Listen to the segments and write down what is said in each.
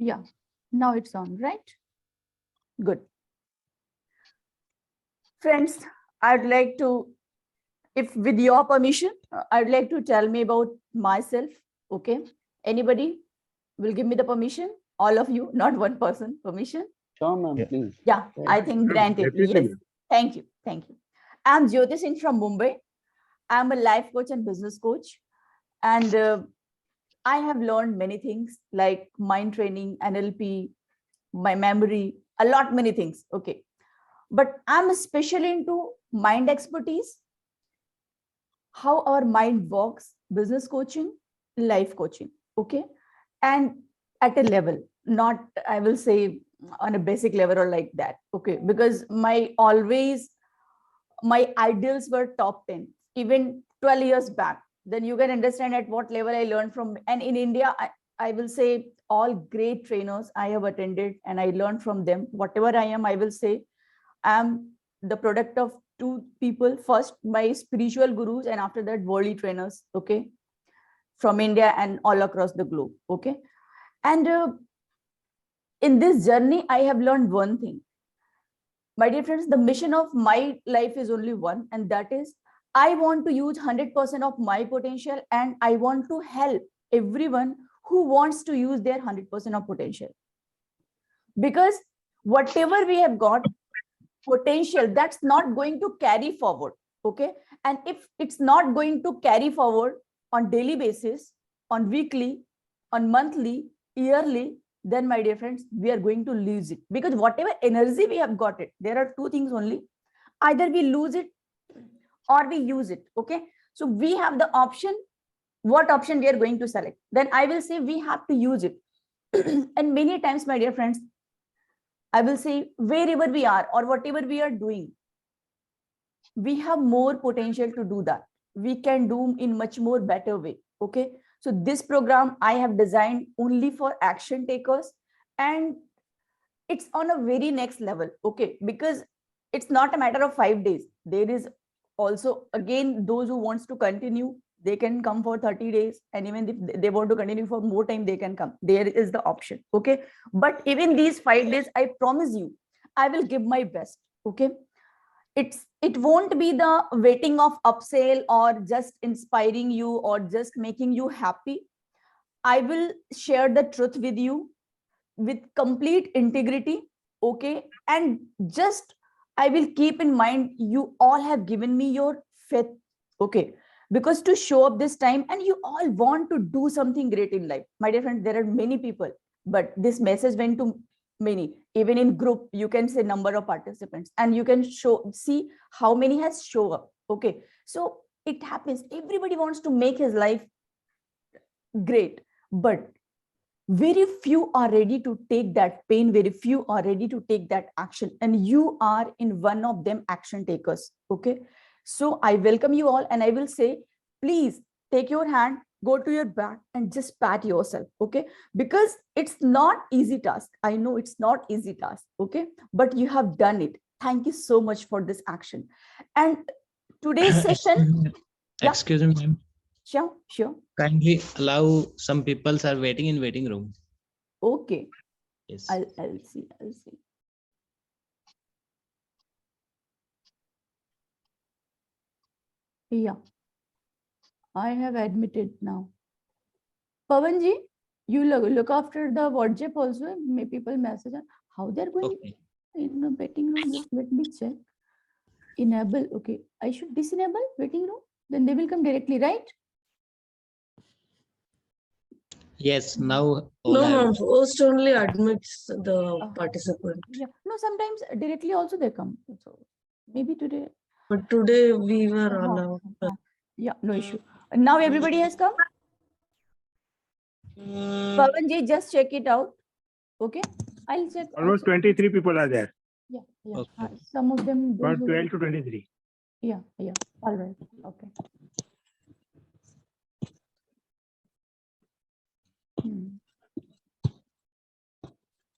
Yeah, now it's on, right? Good. Friends, I'd like to, if with your permission, I'd like to tell me about myself. Okay. Anybody will give me the permission? All of you, not one person, permission. Sure, ma'am, Yeah. please. Yeah, I think granted. Yes. Thank you. Thank you. I'm Jyoti Singh from Mumbai. I'm a life coach and business coach. And I have learned many things like mind training, NLP, my memory, a lot, many things. Okay. But I'm especially into mind expertise, how our mind works, business coaching, life coaching. Okay. And at a level, not, I will say, on a basic level or like that. Okay. Because my ideals were top 10, even 12 years back. Then you can understand at what level I learned from. And in India, I will say all great trainers I have attended and I learned from them. Whatever I am, I will say I'm the product of two people. First, my spiritual gurus, and after that, worldly trainers, okay, from India and all across the globe, okay. And in this journey, I have learned one thing. My dear friends, the mission of my life is only one, and that is I want to use 100% of my potential, and I want to help everyone who wants to use their 100% of potential. Because whatever we have got, potential, that's not going to carry forward. Okay. And if it's not going to carry forward on daily basis, on weekly, on monthly, yearly, then my dear friends, we are going to lose it. Because whatever energy we have got it, there are two things only. Either we lose it or we use it. Okay. So we have the option, what option we are going to select. Then I will say we have to use it. And many times, my dear friends, I will say wherever we are or whatever we are doing, we have more potential to do that. We can do in much more better way. Okay. So this program I have designed only for action takers, and it's on a very next level. Okay. Because it's not a matter of 5 days. There is also, again, those who wants to continue, they can come for 30 days. And even if they want to continue for more time, they can come. There is the option. Okay. But even these 5 days, I promise you, I will give my best. Okay. It won't be the waiting of upsell or just inspiring you or just making you happy. I will share the truth with you with complete integrity. Okay. And just I will keep in mind, you all have given me your faith. Okay. Because to show up this time, and you all want to do something great in life. My dear friends, there are many people, but this message went to many. Even in group, you can say number of participants, and you can see how many has show up. Okay. So it happens. Everybody wants to make his life great, but very few are ready to take that pain. Very few are ready to take that action, and you are in one of them action takers. Okay. So I welcome you all, and I will say, please take your hand, go to your back, and just pat yourself. Okay. Because it's not easy task. I know it's not easy task. Okay. But you have done it. Thank you so much for this action. And today's session. Excuse me, ma'am. Sure. Kindly allow some people are waiting in waiting room. Okay. Yes. I'll see. Yeah. I have admitted now. Pavanji, you look after the WhatsApp also. May people message how they're going in the waiting room. Just let me check. Enable. Okay. I should disenable waiting room. Then they will come directly, right? Yes. Now. No, host only admits the participant. Yeah. No, sometimes directly also they come. So maybe today. But today we were allowed. Yeah, no issue. Now everybody has come. Pavanji, just check it out. Okay. I'll check. Almost 23 people are there. Yeah. Okay. Some of them. About 12 to 23. Yeah. All right. Okay.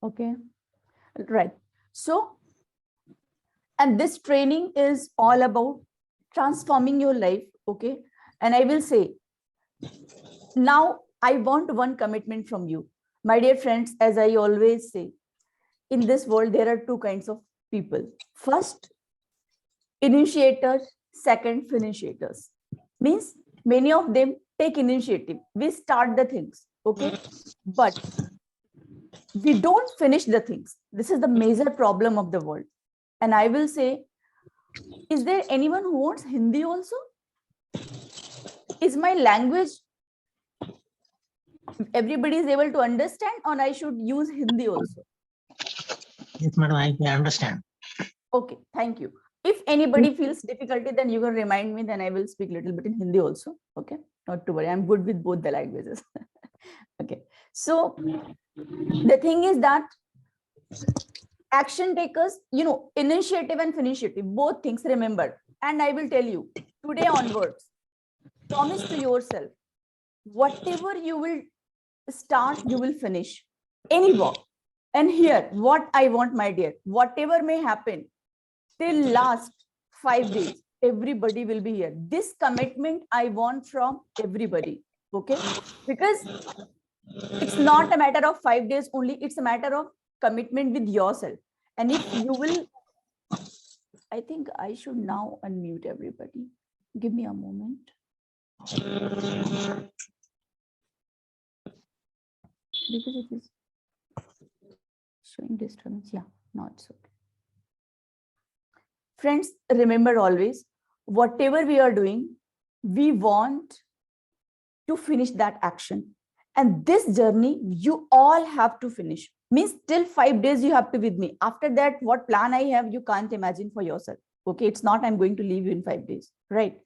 Okay. Right. So, and this training is all about transforming your life. Okay. And I will say, now I want one commitment from you. My dear friends, as I always say, in this world, there are two kinds of people. First, initiators, second, finishers. Means many of them take initiative. We start the things, okay? But we don't finish the things. This is the major problem of the world. And I will say, is there anyone who wants Hindi also? Is my language everybody is able to understand, or I should use Hindi also? Yes, madam, I understand. Okay, thank you. If anybody feels difficulty, then you can remind me, then I will speak a little bit in Hindi also. Okay, not to worry. I'm good with both the languages. Okay, so the thing is that action takers, initiative and finishing, both things remember. And I will tell you, today onwards, promise to yourself, whatever you will start, you will finish. Any work. And here, what I want, my dear, whatever may happen, till last 5 days, everybody will be here. This commitment I want from everybody. Okay? Because it's not a matter of 5 days only, it's a matter of commitment with yourself. And if you will, I think I should now unmute everybody. Give me a moment. Because it is showing disturbance. Yeah, no, it's okay. Friends, remember always, whatever we are doing, we want to finish that action. And this journey, you all have to finish. Means till 5 days, you have to be with me. After that, what plan I have, you can't imagine for yourself. Okay, it's not I'm going to leave you in 5 days, right?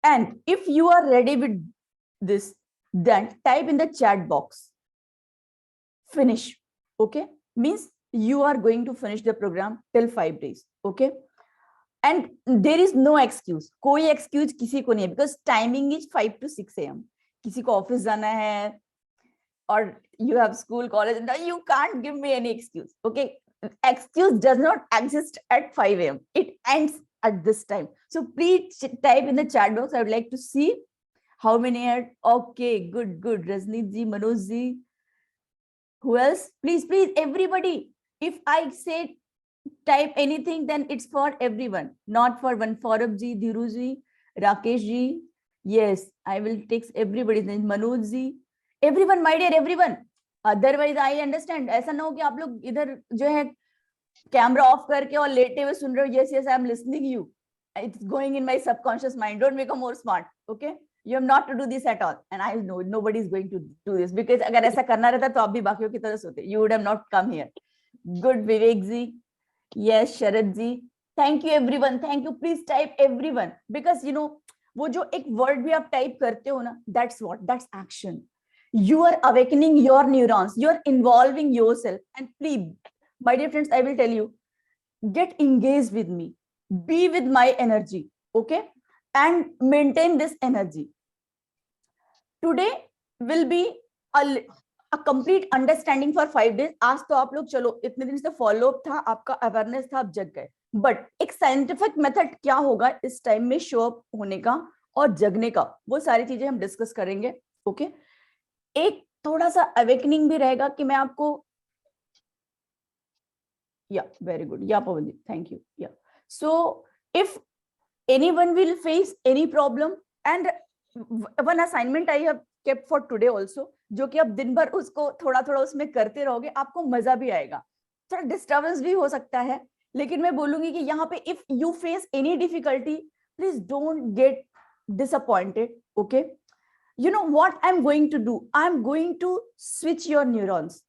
And if you are ready with this, then type in the chat box, finish. Okay, means you are going to finish the program till 5 days. Okay, and there is no excuse. कोई excuse किसी को नहीं है, because timing is 5 to 6 a.m. किसी को office जाना है, or you have school, college, and you can't give me any excuse. Okay, excuse does not exist at 5 a.m. It ends at this time. So please type in the chat box. I would like to see how many are. Okay, good. Rajneet ji, Manoj ji. Who else? Please, everybody. If I say type anything, then it's for everyone, not for one. Saurabh ji, Dhiru ji, Rakesh ji. Yes, I will take everybody's name. Manoj ji. Everyone, my dear, everyone. Otherwise, I understand. ऐसा ना हो कि आप लोग इधर जो है camera off करके और लेटे हुए सुन रहे हो. Yes, I am listening you. It's going in my subconscious mind. Don't become more smart. Okay? You have not to do this at all. And I know nobody is going to do this, because अगर ऐसा करना रहता तो आप भी बाकियों की तरह सोते. You would have not come here. Good, Vivek ji. Yes, Sharad ji. Thank you everyone. Thank you. Please type everyone, because वो जो एक word भी आप type करते हो ना, that's what, that's action. You are awakening your neurons. You are involving yourself. And please, my dear friends, I will tell you, get engaged with me. Be with my energy. Okay? And maintain this energy. Today will be a complete understanding for 5 days. आज तो आप लोग चलो इतने दिन से follow up था, आपका अवेयरनेस था, आप जग गए. बट एक साइंटिफिक मेथड क्या होगा इस टाइम में शो अप होने का और जगने का, वो सारी चीजें हम डिस्कस करेंगे. ओके, एक थोड़ा सा अवेकनिंग भी रहेगा कि मैं आपको. या वेरी गुड. या पवन जी, thank you. Yeah so if anyone will face any problem, and one assignment I have kept for today also, जो कि आप दिन भर उसको थोड़ा थोड़ा उसमें करते रहोगे, आपको मजा भी आएगा. थोड़ा डिस्टर्बेंस भी हो सकता है, लेकिन मैं बोलूंगी कि यहाँ पे if you face any difficulty, please don't get disappointed. Okay, you know what I'm going to do? I'm going to switch your neurons.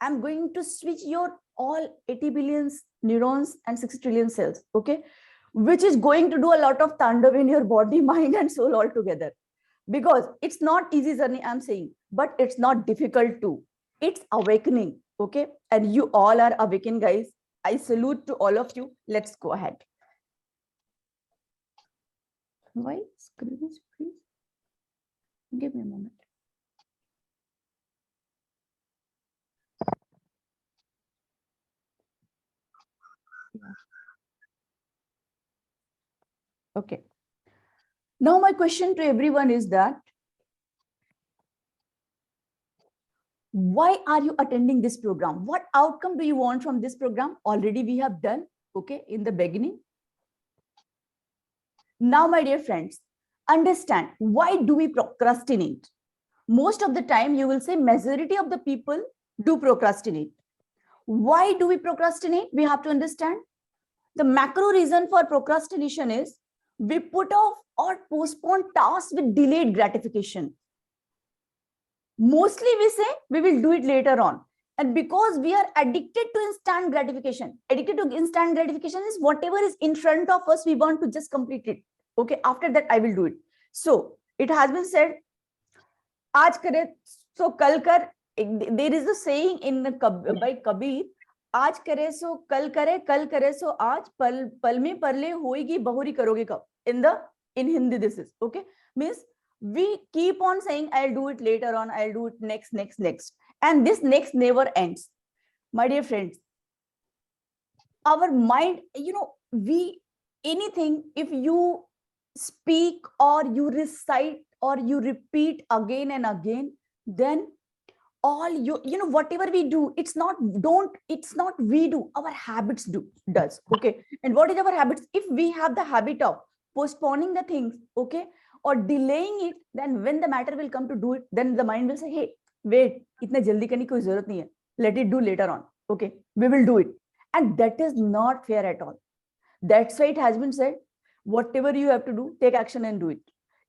I'm going to switch your all 80 billion neurons and 6 trillion cells. Okay, which is going to do a lot of tandav in your body, mind, and soul all together. Because it's not easy journey, I'm saying, but it's not difficult too. It's awakening. Okay, and you all are awakened, guys. I salute to all of you. Let's go ahead. Why screen is free? Give me a moment. Okay. Now my question to everyone is that, why are you attending this program? What outcome do you want from this program? Already we have done, okay, in the beginning. Now, my dear friends, understand, why do we procrastinate? Most of the time you will say majority of the people do procrastinate. Why do we procrastinate? We have to understand. The macro reason for procrastination is we put off or postpone tasks with delayed gratification. Mostly we say we will do it later on. And because we are addicted to instant gratification is whatever is in front of us, we want to just complete it. Okay, after that I will do it. So it has been said, aaj kare so kal kar. There is a saying by Kabir, आज करे सो कल करे सो आज, पल में परले होएगी बहुरी करोगे कब. In Hindi this is, okay, means we keep on saying I'll do it later on, I'll do it next, and this next never ends. My dear friends, our mind, anything, if you speak or you recite or you repeat again and again, then all whatever we do, it's not we do, our habits does. Okay, and what is our habits? If we have the habit of postponing the things, okay, or delaying it, then when the matter will come to do it, then the mind will say, hey, wait, itna jaldi karne ki koi zarurat nahi hai, let it do later on. Okay, we will do it. And that is not fair at all. That's why it has been said, whatever you have to do, take action and do it.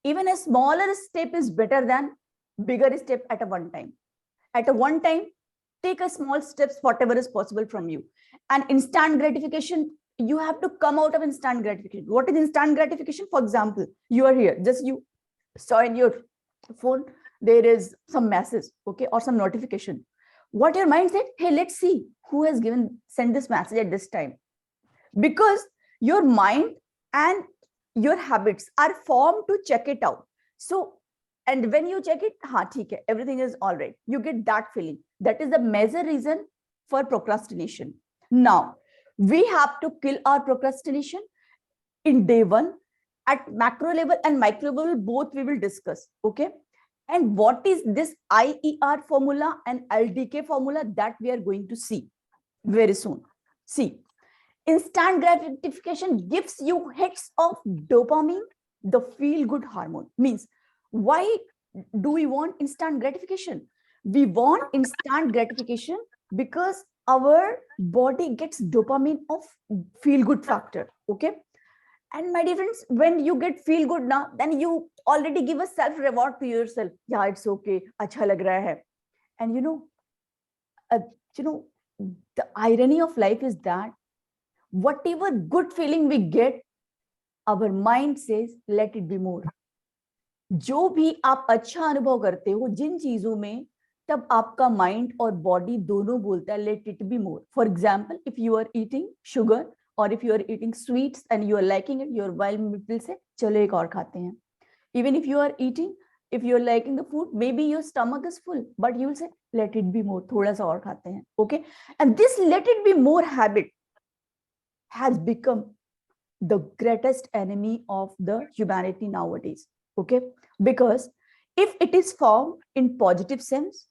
Even a smaller step is better than bigger step at a one time. At a one time, take a small steps, whatever is possible from you. And instant gratification, you have to come out of instant gratification. What is instant gratification? For example, you are here, just you saw in your phone, there is some message, okay, or some notification. What your mind said, hey, let's see who has sent this message at this time. Because your mind and your habits are formed to check it out. So, and when you check it, everything is all right. You get that feeling. That is the major reason for procrastination. Now, we have to kill our procrastination in day one. At macro level and micro level, both we will discuss. Okay. And what is this IER formula and LDK formula that we are going to see very soon. See, instant gratification gives you hits of dopamine, the feel-good hormone. Means, why do we want instant gratification? We want instant gratification because our body gets dopamine of feel-good factor. Okay. And my dear friends, when you get feel good now, then you already give a self-reward to yourself. Yeah, it's okay. Acha lag raha hai. And the irony of life is that whatever good feeling we get, our mind says, let it be more. जो भी आप अच्छा अनुभव करते हो जिन चीजों में, तब आपका माइंड और बॉडी दोनों बोलता है let it be more. For example, if you are eating sugar और if you are eating sweets and you are liking it, your wild will say चलो एक और खाते हैं. Even if you are eating, if you are liking the food, maybe your stomach is full, but you will say let it be more, थोड़ा सा और खाते हैं. Okay, and this let it be more habit has become the greatest enemy of the humanity nowadays. Okay, because if it is formed in positive sense,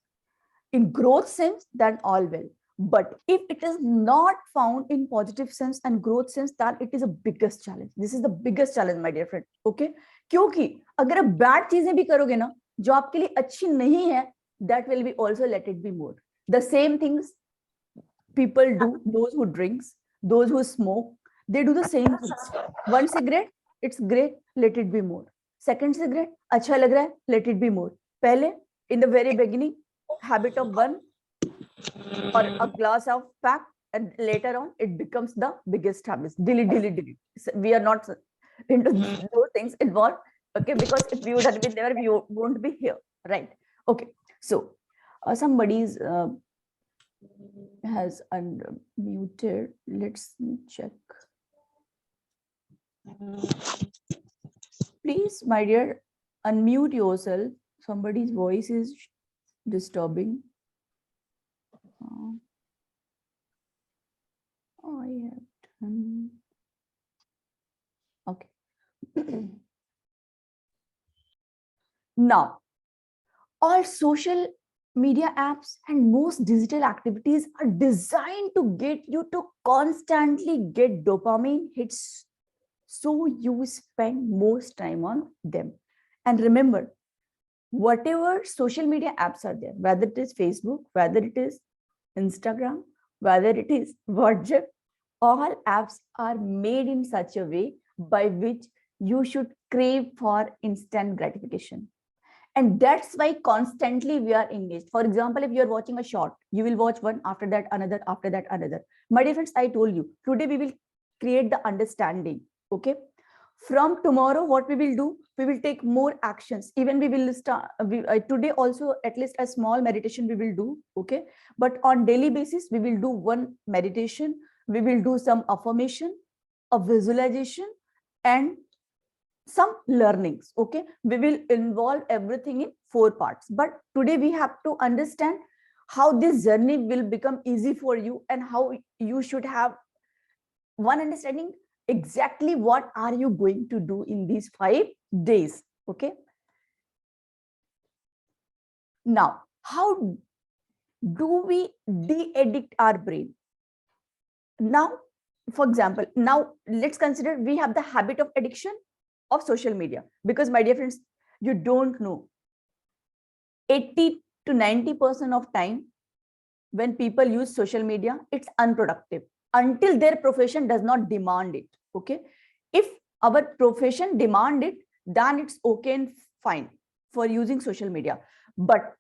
in growth sense, then all well. But if it is not found in positive sense and growth sense, then it is a biggest challenge. This is the biggest challenge, my dear friend. Okay, क्योंकि अगर आप bad चीजें भी करोगे ना जो आपके लिए अच्छी नहीं है, that will be also let it be more. The same things people do, those who drinks, those who smoke, they do the same things. One cigarette, it's great, let it be more. Second cigarette, अच्छा लग रहा है, let it be more. पहले, in the very beginning, habit of one or a glass of pack, and later on it becomes the biggest habit. Delete. We are not into those things involved. Okay, because if we would have been there, we won't be here, right? Okay, so somebody's has unmuted. Let's check. Please, my dear, unmute yourself. Somebody's voice is disturbing. I have done. Okay. Now, all social media apps and most digital activities are designed to get you to constantly get dopamine hits, so you spend most time on them. And remember, whatever social media apps are there, whether it is Facebook, whether it is Instagram, whether it is WhatsApp, all apps are made in such a way by which you should crave for instant gratification. And that's why constantly we are engaged. For example, if you're watching a short, you will watch one, after that another, after that another. My dear friends, I told you today we will create the understanding. Okay, from tomorrow what we will do, we will take more actions. Even we will start today also, at least a small meditation we will do. Okay, but on daily basis we will do one meditation, we will do some affirmation, a visualization, and some learnings. Okay, we will involve everything in 4 parts, but today we have to understand how this journey will become easy for you and how you should have one understanding exactly what are you going to do in these 5 days. Okay, now how do we de-addict our brain? Now, for example, now let's consider we have the habit of addiction of social media, because my dear friends, you don't know, 80 to 90% of time when people use social media, it's unproductive until their profession does not demand it. Okay, if our profession demand it, then it's okay and fine for using social media. But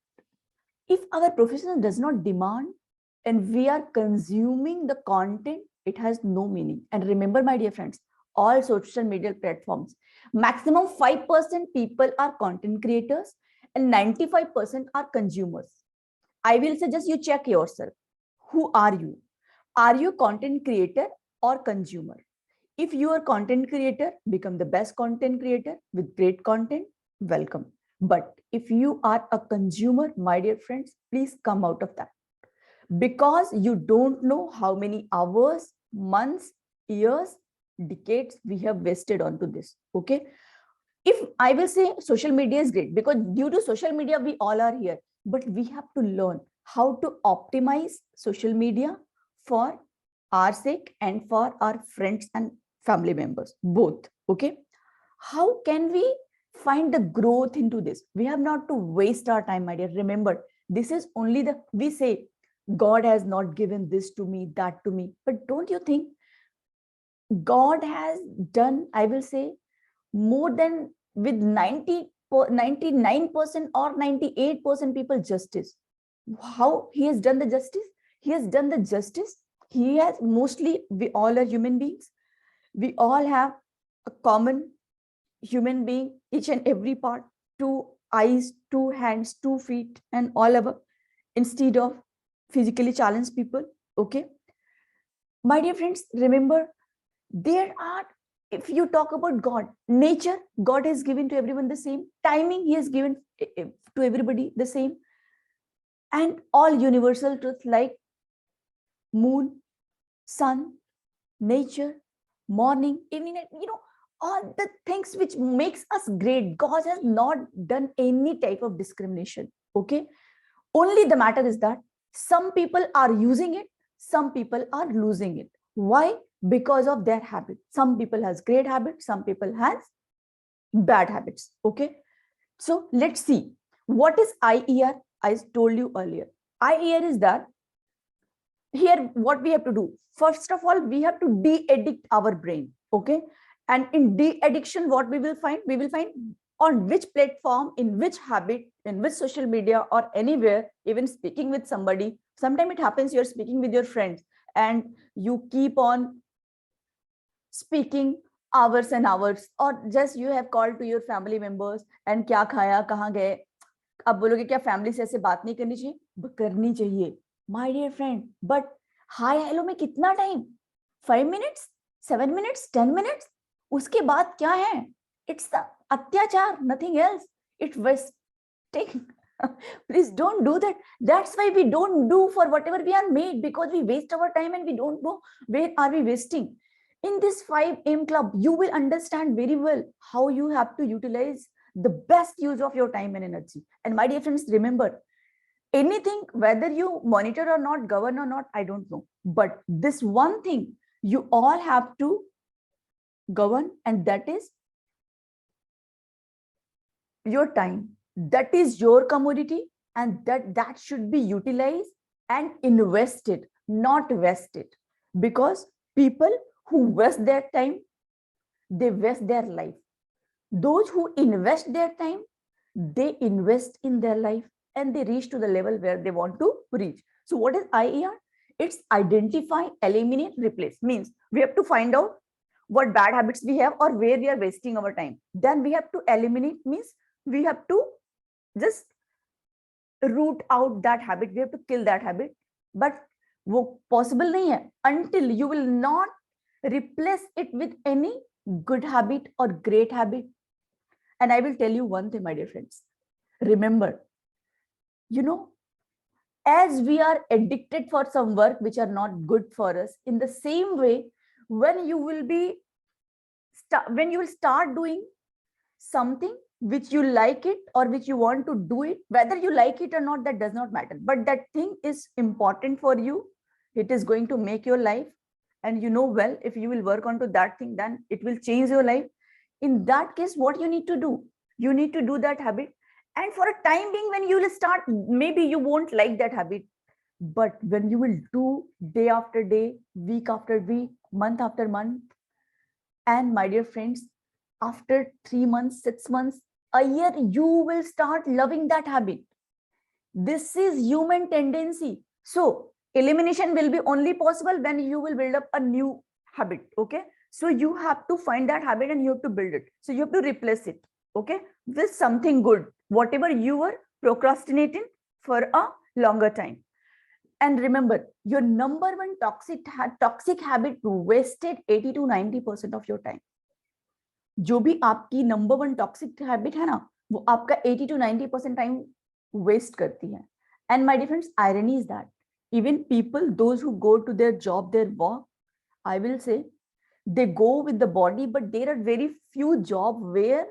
if our profession does not demand and we are consuming the content, it has no meaning. And remember, my dear friends, all social media platforms, maximum 5% people are content creators and 95% are consumers. I will suggest you check yourself. Who are you? Are you content creator or consumer? If you are content creator, become the best content creator with great content, welcome. But if you are a consumer, my dear friends, please come out of that, because you don't know how many hours, months, years, decades we have wasted onto this. Okay, if I will say social media is great, because due to social media we all are here, but we have to learn how to optimize social media for our sake and for our friends and family members both. Okay, how can we find the growth into this? We have not to waste our time, my dear. Remember, this is only the, we say God has not given this to me, that to me, but don't you think God has done, I will say, more than with 99% or 98% people justice? How he has done the justice? He has done the justice. He has, mostly we all are human beings. We all have a common human being, each and every part, 2 eyes, 2 hands, 2 feet, and all over, instead of physically challenged people. Okay, my dear friends, remember, there are, if you talk about God, nature, God has given to everyone the same. Timing, he has given to everybody the same. And all universal truths like moon, sun, nature, morning, evening, all the things which makes us great. God has not done any type of discrimination. Okay, only the matter is that some people are using it, some people are losing it. Why? Because of their habit. Some people has great habits, some people has bad habits. Okay, so let's see what is IER. I told you earlier, IER is that here what we have to do. First of all, we have to de-addict our brain. Okay, and in de-addiction, what we will find on which platform, in which habit, in which social media, or anywhere, even speaking with somebody. Sometimes it happens you're speaking with your friends and you keep on speaking hours and hours, or just you have called to your family members and क्या खाया, कहाँ गए. अब बोलोगे क्या family से ऐसे बात नहीं करनी चाहिए? करनी चाहिए, my dear friend. But hi hello में कितना टाइम? 5 minutes, 7 minutes, 10 minutes. उसके बाद क्या है? It's the अत्याचार, nothing else. It wasting. Please don't do that. That's why we don't do for whatever we are made, because we waste our time and we don't know where are we wasting. In this 5am club, you will understand very well how you have to utilize the best use of your time and energy. And my dear friends, remember, anything, whether you monitor or not, govern or not, I don't know. But this one thing you all have to govern, and that is your time. That is your commodity, and that should be utilized and invested, not wasted. Because people who waste their time, they waste their life. Those who invest their time, they invest in their life, and they reach to the level where they want to reach. So what is IER? It's identify, eliminate, replace. Means we have to find out what bad habits we have or where we are wasting our time. Then we have to eliminate, means we have to just root out that habit. We have to kill that habit. But वो possible नहीं है until you will not replace it with any good habit or great habit. And I will tell you one thing, my dear friends. Remember, you know, as we are addicted for some work which are not good for us, in the same way, when you will be when you will start doing something which you like it or which you want to do it, whether you like it or not, that does not matter, but that thing is important for you, it is going to make your life, and you know well, if you will work onto that thing, then it will change your life. In that case, what you need to do, you need to do that habit. And for a time being, when you will start, maybe you won't like that habit, but when you will do day after day, week after week, month after month, and my dear friends, after 3 months, 6 months, a year, you will start loving that habit. This is human tendency. So elimination will be only possible when you will build up a new habit. Okay, so you have to find that habit and you have to build it. So you have to replace it, okay, with something good, whatever you were procrastinating for a longer time. And remember, your number one toxic habit wasted 80 to 90% of your time. जो भी आपकी number one toxic habit है ना, वो आपका 80 to 90% time waste करती है. And my dear friends, irony is that even people, those who go to their job, their work, I will say, they go with the body, but there are very few jobs where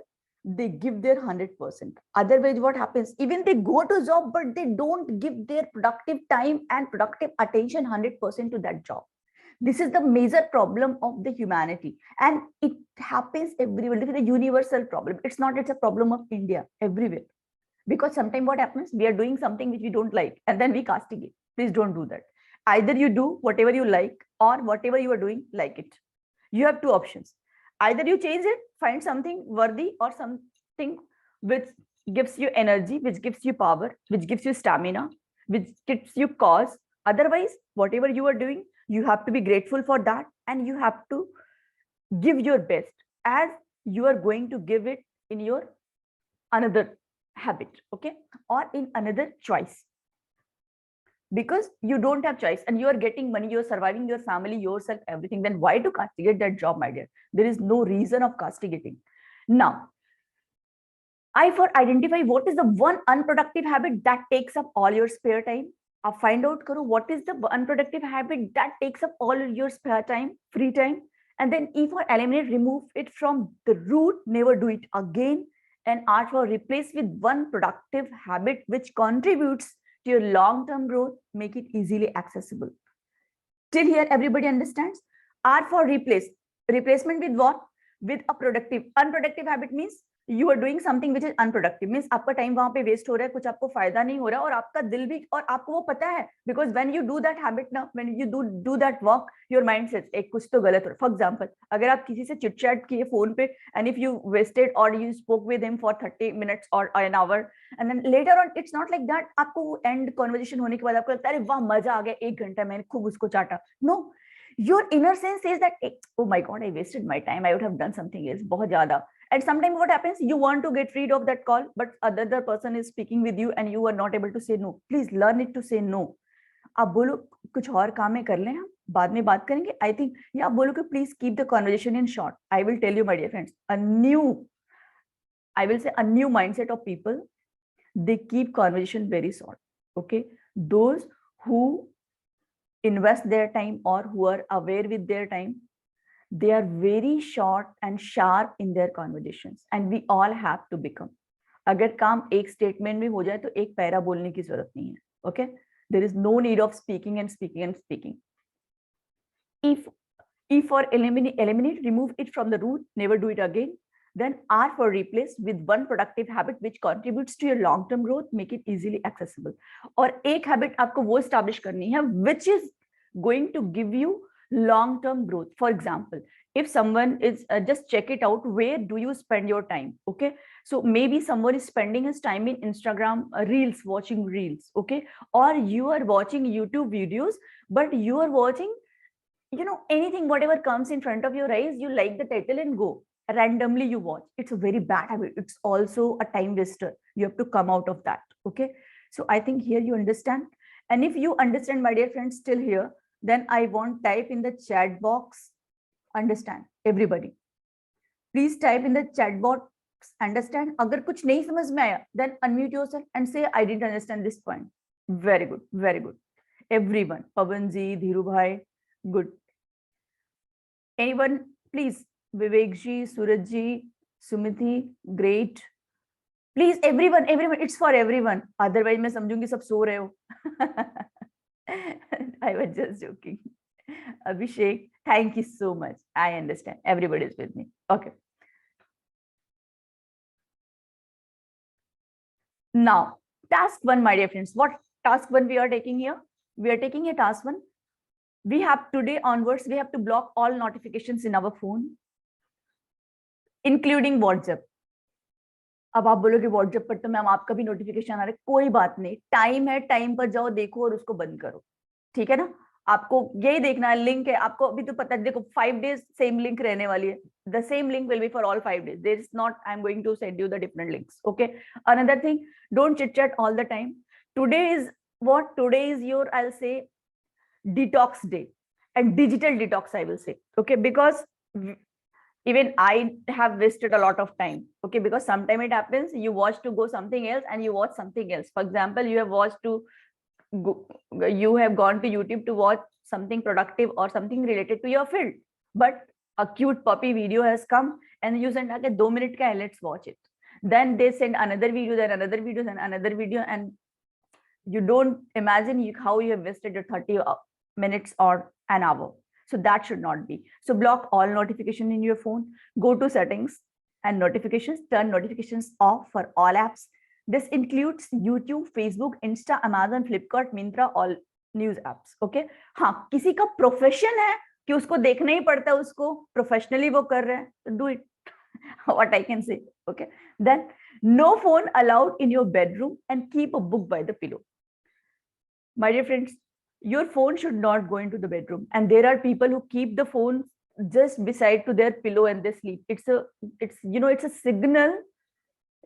they give their 100%. Otherwise, what happens? Even they go to job, but they don't give their productive time and productive attention 100% to that job. This is the major problem of the humanity, and it happens everywhere. This is a universal problem. It's a problem of India, everywhere. Because sometimes what happens, we are doing something which we don't like, and then we castigate. Please don't do that. Either you do whatever you like, or whatever you are doing, like it. You have two options. Either you change it, find something worthy, or something which gives you energy, which gives you power, which gives you stamina, which gives you cause. Otherwise, whatever you are doing, you have to be grateful for that, and you have to give your best, as you are going to give it in your another habit, okay, or in another choice. Because you don't have choice, and you are getting money, you're surviving your family, yourself, everything, then why to castigate that job, my dear? There is no reason of castigating. Now, I for identify what is the one unproductive habit that takes up all your spare time. Find out karo what is the unproductive habit that takes up all your spare time, free time, and then E for eliminate, remove it from the root, never do it again. And R for replace with one productive habit which contributes to your long-term growth, make it easily accessible. Till here, everybody understands? R for replace. Replacement with what? With a productive. Unproductive habit means you are doing something which is unproductive. Means आपका time वहां पे waste हो रहा है, कुछ आपको फायदा नहीं हो रहा है, और आपका दिल भी, और आपको वो पता है, because when you do that habit ना, when you do that work, your mind says एक कुछ तो गलत हो रहा है. For example, अगर आप किसी से chit chat किए फोन पे, and if you wasted or you spoke with him for 30 minutes or an hour, and then later on it's not like that, आपको वो end conversation होने के बाद आपको लगता है अरे वाह मजा आ गया, 1 घंटा मैंने खूब उसको चाटा. No, your inner sense says that oh my god, I wasted my time, I would have done something else, बहुत ज्यादा. And sometimes what happens, you want to get rid of that call, but other person is speaking with you and you are not able to say no. Please learn it to say no. आप बोलो कुछ और काम है कर लें, हम बाद में बात करेंगे, I think, या आप बोलो कि please keep the conversation in short. I will tell you, my dear friends, a new mindset of people, they keep conversation very short. Okay, those who invest their time or who are aware with their time, they are very short and sharp in their conversations, and we all have to become. अगर काम एक statement में हो जाए तो एक para बोलने की जरूरत नहीं है. Okay, there is no need of speaking and speaking and speaking. If for eliminate, remove it from the root, never do it again. Then R for replace with one productive habit which contributes to your long-term growth, make it easily accessible. और एक habit आपको वो establish करनी है which is going to give you long-term growth. For example, if someone is just check it out, where do you spend your time? Okay, so maybe someone is spending his time in Instagram reels, watching reels. Okay, or you are watching YouTube videos, but you are watching, you know, anything, whatever comes in front of your eyes, you like the title and go randomly you watch. It's a very bad habit. It's also a time waster. You have to come out of that. Okay, so I think here you understand. And if you understand, my dear friends, still here, then I want type in the chat box understand. Everybody please type in the chat box understand. Agar kuch nahi samajh mein aaya, then unmute yourself and say I didn't understand this point. Very good, very good. Everyone, Pavan ji, Dhiru bhai, good. Anyone, please. Vivek ji, Suraj ji, Sumiti, great. Please, everyone, it's for everyone. Otherwise, मैं समझूंगी सब सो रहे हो. I was just joking. Abhishek, thank you so much. I understand. Everybody is with me. Okay. Now, task 1, my dear friends. What task 1 we are taking here? We are taking a task 1. We have today onwards, we have to block all notifications in our phone, including WhatsApp. अब आप बोलोगे WhatsApp पर तो ma'am आपका भी notification आ रहा है. कोई बात नहीं, टाइम है, टाइम पर जाओ, देखो और उसको बंद करो. ठीक है ना? आपको यही देखना है, लिंक है आपको अभी तो पता है. देखो 5 days सेम लिंक रहने वाली है. The same link will be for all 5 days. There is not, I'm going to send you the different links. Okay. Another thing, don't chit chat all the time. Today is what? Today is your, I'll say, detox day and digital detox, I will say. Okay, because even I have wasted a lot of time. Okay, because sometimes it happens you watch to go something else and you watch something else. For example, you have watched to go, you have gone to YouTube to watch something productive or something related to your field, but a cute puppy video has come and you said, okay, 2 minutes ka hai, let's watch it. Then they send another video, then another video, then another video, and you don't imagine how you have wasted your 30 minutes or an hour. So that should not be. So block all notification in your phone, go to settings and notifications, turn notifications off for all apps. This includes YouTube, Facebook, Insta, Amazon, Flipkart, Myntra, all news apps. Okay. हाँ, किसी का profession है कि उसको देखना ही पड़ता है, उसको प्रोफेशनली वो कर रहे हैं, do it. What I can say. Okay. Then no phone allowed in your bedroom and keep a book by the pillow. My dear friends, your phone should not go into the bedroom, and there are people who keep the phone just beside to their pillow and they sleep. It's a signal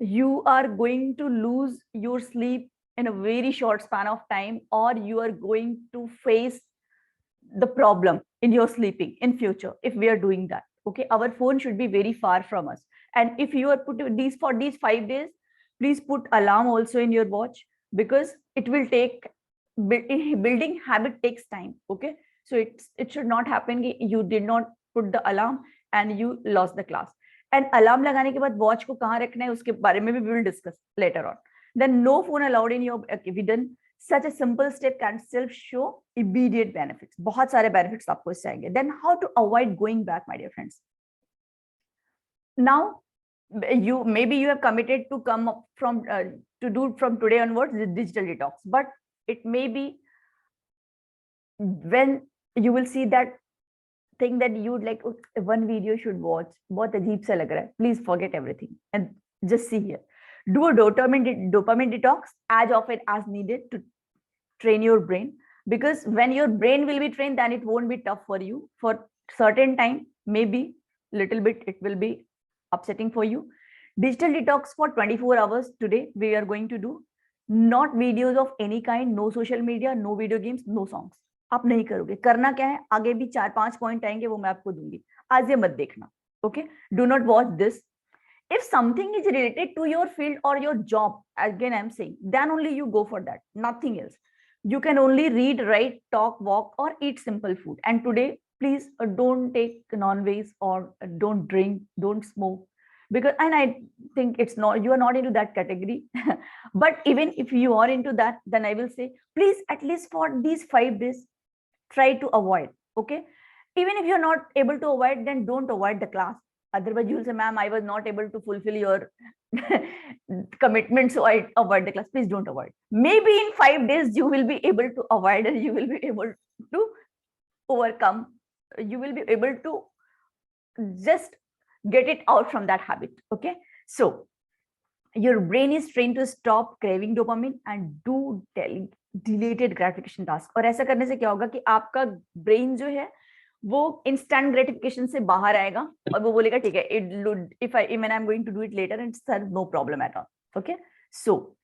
you are going to lose your sleep in a very short span of time, or you are going to face the problem in your sleeping in future if we are doing that. Okay, our phone should be very far from us. And if you are putting these for these 5 days, please put alarm also in your watch, because it will take, building habit takes time. Okay, so it should not happen you did not put the alarm and you lost the class. And alarm लगाने के बाद watch को कहाँ रखना है उसके बारे में भी we will discuss later on. Then no phone allowed in your, okay, we done. Such a simple step can still show immediate benefits. बहुत सारे benefits आपको इससे आएंगे. Then how to avoid going back, my dear friends? Now you have committed to come up from to do from today onwards the digital detox, but it may be when you will see that thing that you would like, one video you should watch, बहुत अजीब सा लग रहा है, please forget everything and just see here. Do a dopamine detox as often as needed to train your brain, because when your brain will be trained, then it won't be tough for you for certain time. Maybe little bit it will be upsetting for you. Digital detox for 24 hours today we are going to do. Not videos of any kind, no social media, no video games, no songs. आप नहीं करोगे. करना क्या है, आगे भी 4-5 point आएंगे, वो मैं आपको दूंगी, आज ये मत देखना. Okay, do not watch this. If something is related to your field or your job, again I'm saying, then only you go for that, nothing else. You can only read, write, talk, walk, or eat simple food. And today, please don't take non-veg or don't drink, don't smoke. because, and I think it's not, you are not into that category. But even if you are into that, then I will say, please, at least for these 5 days, try to avoid. Okay. Even if you're not able to avoid, then don't avoid the class. Otherwise, you'll say, ma'am, I was not able to fulfill your commitment, so I avoid the class. Please don't avoid. Maybe in 5 days, you will be able to avoid, and you will be able to overcome. You will be able to just get it out from that habit. Okay. So your brain is trained to stop craving dopamine and do delayed gratification task. और ऐसा करने से क्या होगा कि आपका brain जो है वो instant gratification से बाहर आएगा और वो बोलेगा ठीक है, if I when I'm going to do it later, it's no problem at all. Okay. So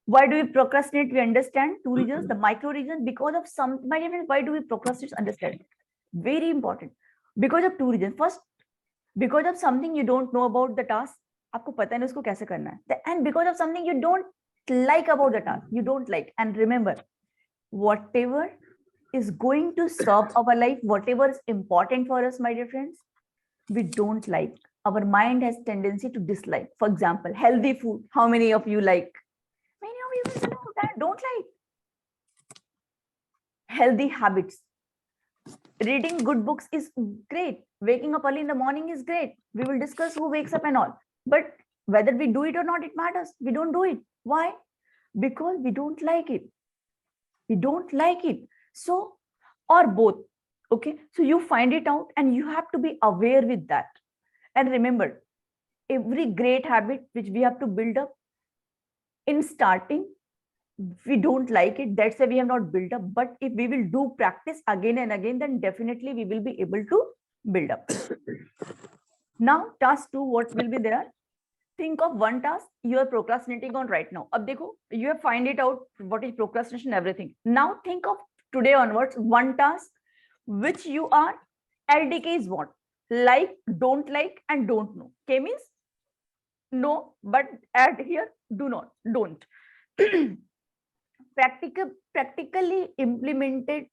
why do we procrastinate? We understand 2 reasons. The micro reasons, because of some, my dear friends, why do we procrastinate? Understand. Very important. Because of 2 reasons. First, because of something you don't know about the task. आपको पता नहीं उसको कैसे करना है. And because of something you don't like about the task, you don't like. And remember, whatever is going to serve our life, whatever is important for us, my dear friends, we don't like. Our mind has tendency to dislike. For example, healthy food. How many of you like? Many of you will know that don't like. Healthy habits. Reading good books is great. Waking up early in the morning is great. We will discuss who wakes up and all. But whether we do it or not, it matters. We don't do it. Why? Because we don't like it. We don't like it. So, or both. Okay. So you find it out and you have to be aware with that. And remember, every great habit which we have to build up, in starting, we don't like it. That's why we have not built up. But if we will do practice again and again, then definitely we will be able to build up. Now, task 2, what will be there? Think of one task you are procrastinating on right now. Ab dekho, you have find it out what is procrastination, everything. Now think of today onwards one task which you are, LDK is what? Like, don't like, and don't know. K means no, but add here, do not, don't. Practically implemented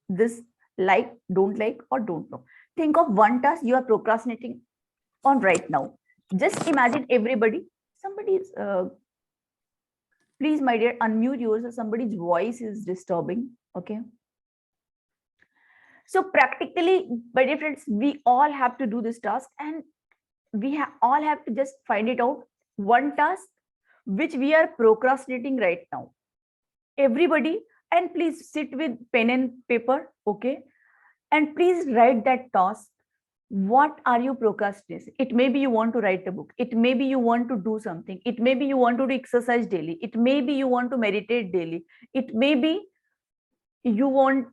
this like, don't like, or don't know. Think of one task you are procrastinating on right now. Just imagine everybody, somebody is, please, my dear, unmute yours. Somebody's voice is disturbing. Okay. So practically, my dear friends, we all have to do this task, and we all have to just find it out. One task which we are procrastinating right now. Everybody, and please sit with pen and paper. Okay. And please write that task. What are you procrastinating? It may be you want to write a book. It may be you want to do something. It may be you want to do exercise daily. It may be you want to meditate daily. It may be you want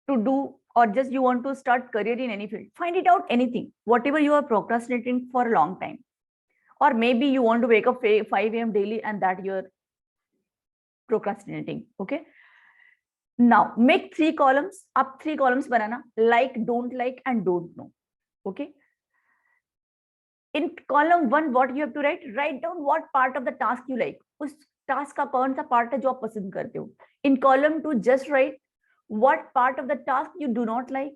to do, or just you want to start career in any field. Find it out, anything, whatever you are procrastinating for a long time. Or maybe you want to wake up 5 a.m. daily, and that you're procrastinating. Okay. Now make 3 columns. Up 3 columns banana, like, don't like, and don't know. Okay. In column 1, what you have to write down what part of the task you like. उस task का कौन सा part है जो आप पसंद करते हो. In column 2, just write what part of the task you do not like.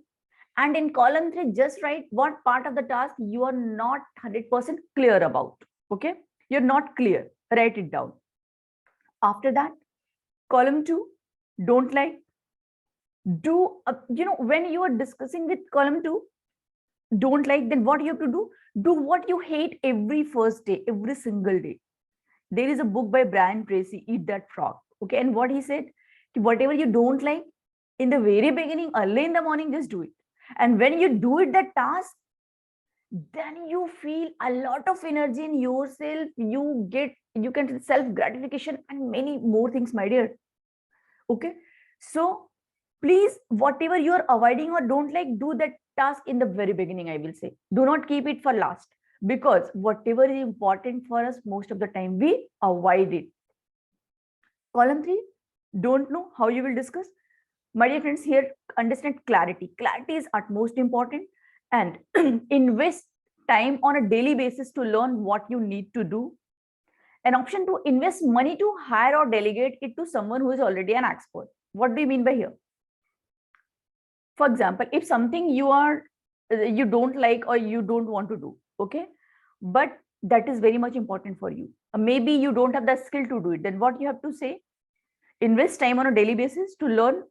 And in column 3, just write what part of the task you are not 100% clear about. Okay. You're not clear. Write it down. After that, column 2, don't like. Do, when you are discussing with column 2, don't like, then what you have to do? Do what you hate every first day, every single day. There is a book by Brian Tracy, Eat That Frog. Okay. And what he said, whatever you don't like, in the very beginning, early in the morning, just do it. And when you do it, that task, then you feel a lot of energy in yourself. You can self-gratification and many more things, my dear. Okay. So please, whatever you are avoiding or don't like, do that task in the very beginning, I will say. Do not keep it for last, because whatever is important for us, most of the time we avoid it. Column 3, don't know, how you will discuss. My dear friends, here understand clarity. Clarity is utmost important, and invest time on a daily basis to learn what you need to do. An option to invest money to hire or delegate it to someone who is already an expert. What do you mean by here? For example, if something you don't like or you don't want to do, okay, but that is very much important for you. Maybe you don't have the skill to do it. Then what you have to say, invest time on a daily basis to learn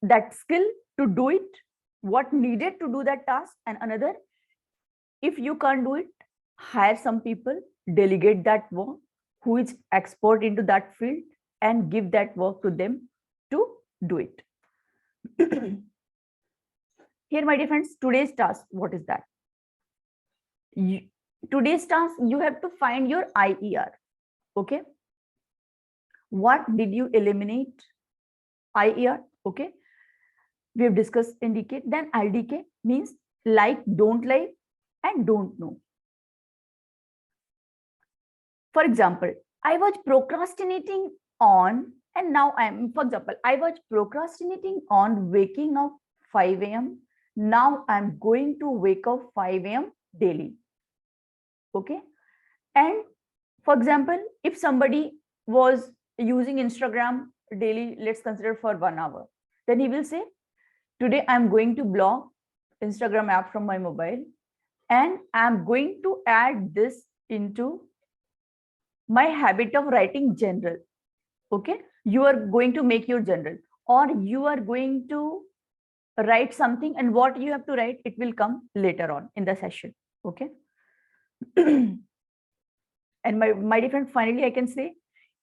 that skill, to do it, what needed to do that task. And another, if you can't do it, hire some people, delegate that work who is expert into that field, and give that work to them to do it. Here, my dear friends, today's task, what is that? Today's task, you have to find your IER. Okay. What did you eliminate? IER. Okay. We have discussed indicate. Then LDK means like, don't like, and don't know. For example, I was procrastinating on, and now for example, I was procrastinating on waking up 5 a.m. Now I'm going to wake up 5 a.m. daily. Okay. And for example, if somebody was using Instagram daily, let's consider for 1 hour, then he will say, today I'm going to block Instagram app from my mobile, and I'm going to add this into my habit of writing journal. Okay. You are going to make your journal, or you are going to write something, and what you have to write, it will come later on in the session. Okay. And my dear friend, finally, I can say,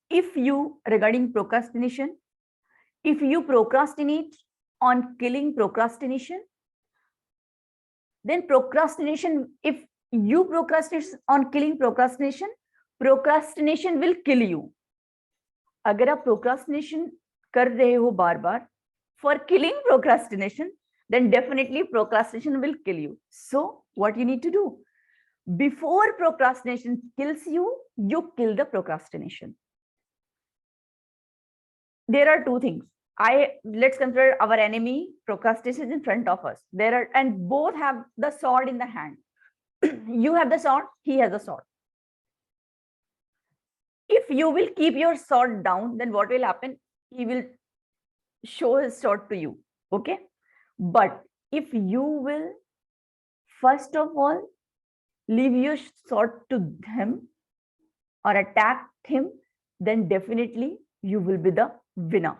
if you, regarding procrastination, if you procrastinate on killing procrastination, then procrastination, if you procrastinate on killing procrastination, procrastination will kill you. अगर आप procrastination कर रहे हो बार बार for killing procrastination, then definitely procrastination will kill you. So what you need to do? Before procrastination kills you, you kill the procrastination. There are two things. Let's consider our enemy, procrastination, in front of us. And both have the sword in the hand. You have the sword, he has the sword. If you will keep your sword down, then what will happen? He will show his sword to you. Okay. But if you will, first of all, leave your sword to him or attack him, then definitely you will be the winner.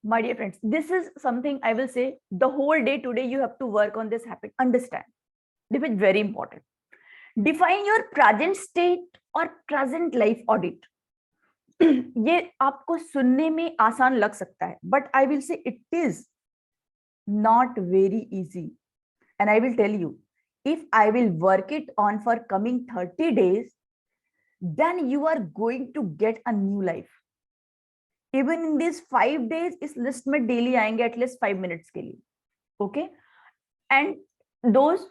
My dear friends, this is something I will say the whole day today you have to work on this habit. Understand. This is very important. Define your present state or present life audit. ये आपको सुनने में आसान लग सकता है, but I will say it is not very easy. And I will tell you, if I will work it on for coming 30 days, then you are going to get a new life. Even in these 5 days, इस list में daily आएंगे at least 5 minutes के लिए. Okay. And those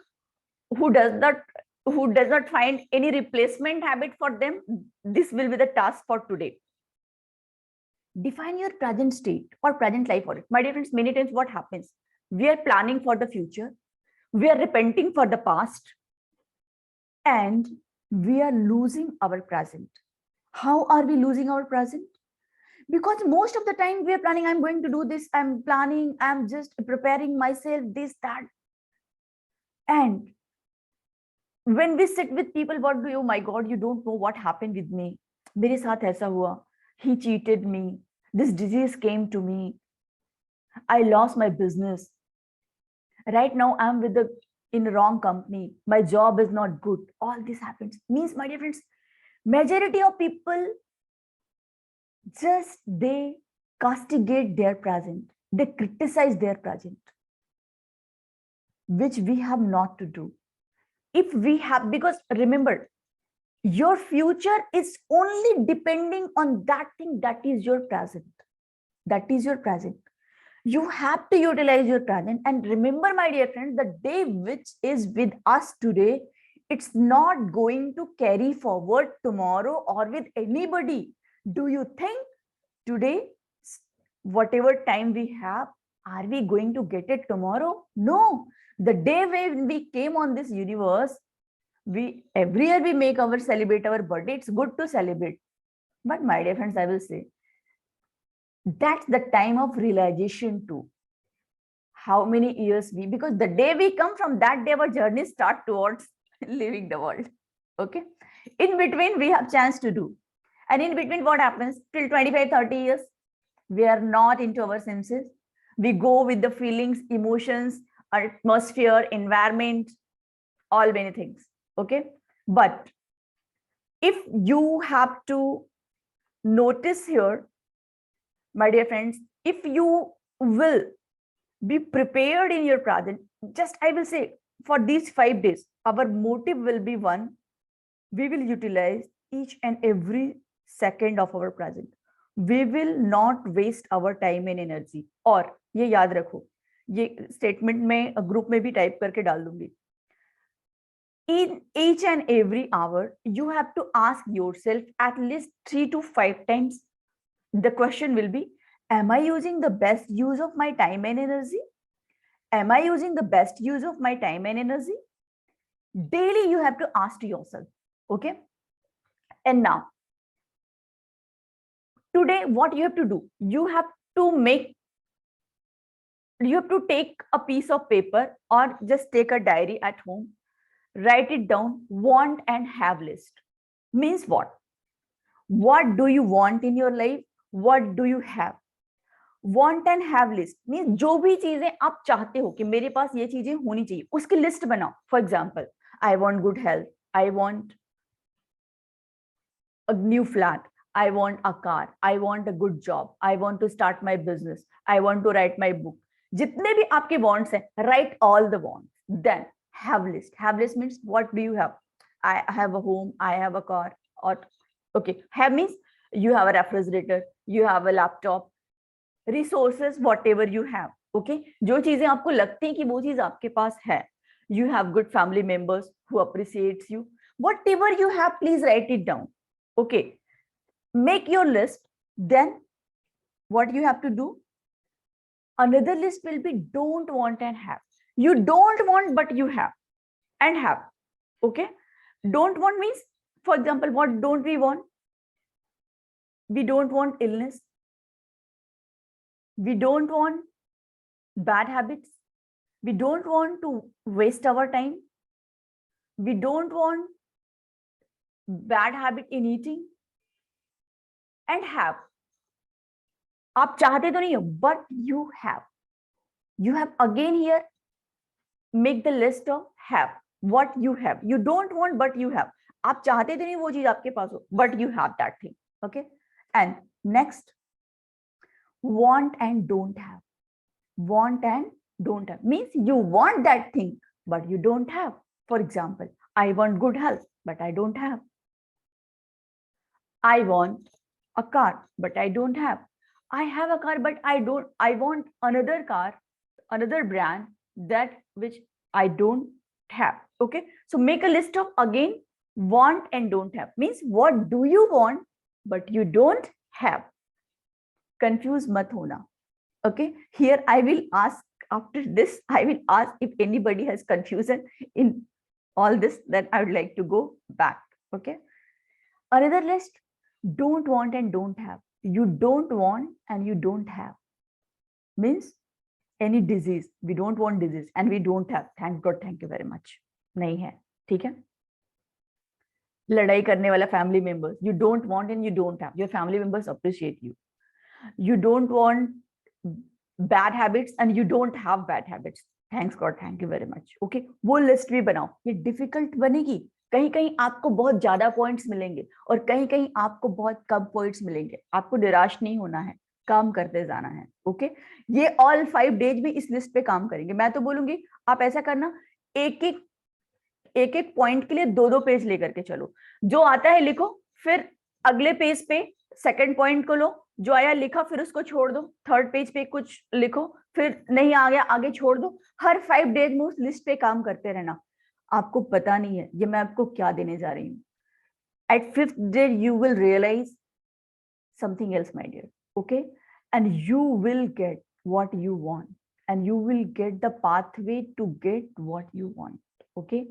who does not find any replacement habit for them, this will be the task for today. Define your present state or present life audit. My dear friends, many times what happens? We are planning for the future, we are repenting for the past, and we are losing our present. How are we losing our present? Because most of the time we are planning, I'm going to do this, I'm planning, I'm just preparing myself, this, that. And when we sit with people, what do you, my God, you don't know what happened with me. मेरे साथ ऐसा हुआ. He cheated me. This disease came to me. I lost my business. Right now, I'm in the wrong company. My job is not good. All this happens. Means, my dear friends, majority of people just they castigate their present. They criticize their present, which we have not to do. If we have, because remember, your future is only depending on that thing that is your present. That is your present. You have to utilize your present. And remember, my dear friends, the day which is with us today, it's not going to carry forward tomorrow or with anybody. Do you think today, whatever time we have, are we going to get it tomorrow? No. The day when we came on this universe, every year we celebrate our birthday. It's good to celebrate. But my dear friends, I will say, that's the time of realization too. how many years we, because the day we come, from that day our journey start towards leaving the world. Okay, in between we have chance to do, and in between what happens till 25-30 years, we are not into our senses. We go with the feelings, emotions, atmosphere, environment, all many things. Okay, but if you have to notice here, my dear friends, if you will be prepared in your present, just I will say for these 5 days, our motive will be one, we will utilize each and every second of our present. We will not waste our time and energy. और ये याद रखो, ये statement में group में भी type करके डाल दूंगी. In each and every hour, you have to ask yourself at least 3 to 5 times. The question will be, am I using the best use of my time and energy? Am I using the best use of my time and energy? Daily, you have to ask to yourself. Okay. And now, today, what you have to do? You have to take a piece of paper or just take a diary at home. Write it down, want and have list. Means what? What do you want in your life? What do you have? Want and have list means जो भी चीजें आप चाहते हो कि मेरे पास ये चीजें होनी चाहिए, उसकी लिस्ट बनाओ. For example, I want good health, I want a new flat, I want a car, I want a good job, I want to start my business, I want to write my book. जितने भी आपके wants हैं, write all the wants. Then have list. Have list means what do you have? I have a home, I have a car, or okay. Have means you have a refrigerator, you have a laptop, resources, whatever you have. Okay, जो चीजें आपको लगती हैं कि वो चीज आपके पास है. You have good family members who appreciates you. Whatever you have, please write it down. Okay, make your list. Then what you have to do? Another list will be don't want and have. You don't want, but you have and have. Okay. Don't want means, for example, what don't we want? We don't want illness. We don't want bad habits. We don't want to waste our time. We don't want bad habit in eating. And have. आप चाहते तो नहीं हो, but you have. You have again here. Make the list of have. What you have. You don't want, but you have. आप चाहते तो नहीं वो चीज आपके पास हो, but you have that thing. Okay. And next, want and don't have. Want and don't have means you want that thing, but you don't have. For example, I want good health, but I don't have. I want a car, but I don't have. I have a car, but I don't. I want another car, another brand, that which I don't have. Okay. So make a list of again want and don't have means what do you want, but you don't have. Confuse mat hona. Okay. Here I will ask, after this, I will ask if anybody has confusion in all this, then I would like to go back. Okay. Another list, don't want and don't have. You don't want and you don't have means any disease. We don't want disease and we don't have. Thank God, thank you very much. नहीं है, ठीक है. लड़ाई करने वाला family members, you don't want and you don't have. Your family members appreciate you. You don't want bad habits and you don't have bad habits. Thanks God, thank you very much. Okay, वो list भी बनाओ. ये difficult बनेगी. कहीं कहीं आपको बहुत ज्यादा पॉइंट्स मिलेंगे और कहीं कहीं आपको बहुत कम पॉइंट्स मिलेंगे. आपको निराश नहीं होना है, काम करते जाना है. ओके, ये ऑल 5 डेज में इस लिस्ट पे काम करेंगे. मैं तो बोलूंगी आप ऐसा करना, एक एक पॉइंट के लिए 2-2 पेज लेकर के चलो. जो आता है लिखो, फिर अगले पेज पे सेकंड पॉइंट को लो, जो आया लिखा, फिर उसको छोड़ दो. थर्ड पेज पे कुछ लिखो, फिर नहीं आ गया आगे छोड़ दो. हर 5 डेज में उस लिस्ट पे काम करते रहना. आपको पता नहीं है ये मैं आपको क्या देने जा रही हूँ. At 5th day you will realize something else, my dear. Okay, and you will get what you want and you will get the pathway to get what you want. Okay,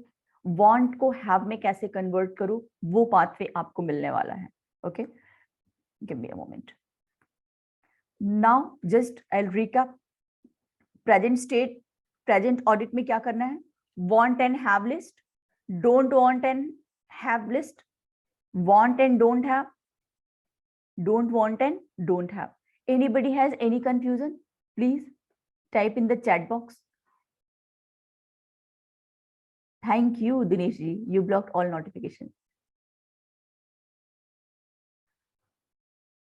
want को have में कैसे convert करूँ, वो pathway आपको मिलने वाला है. Okay, give me a moment. Now just I'll recap. Present state, present audit में क्या करना है? Want and have list, don't want and have list, want and don't have, don't want and don't have. Anybody has any confusion? Please type in the chat box. Thank you, Dinesh ji. You blocked all notifications.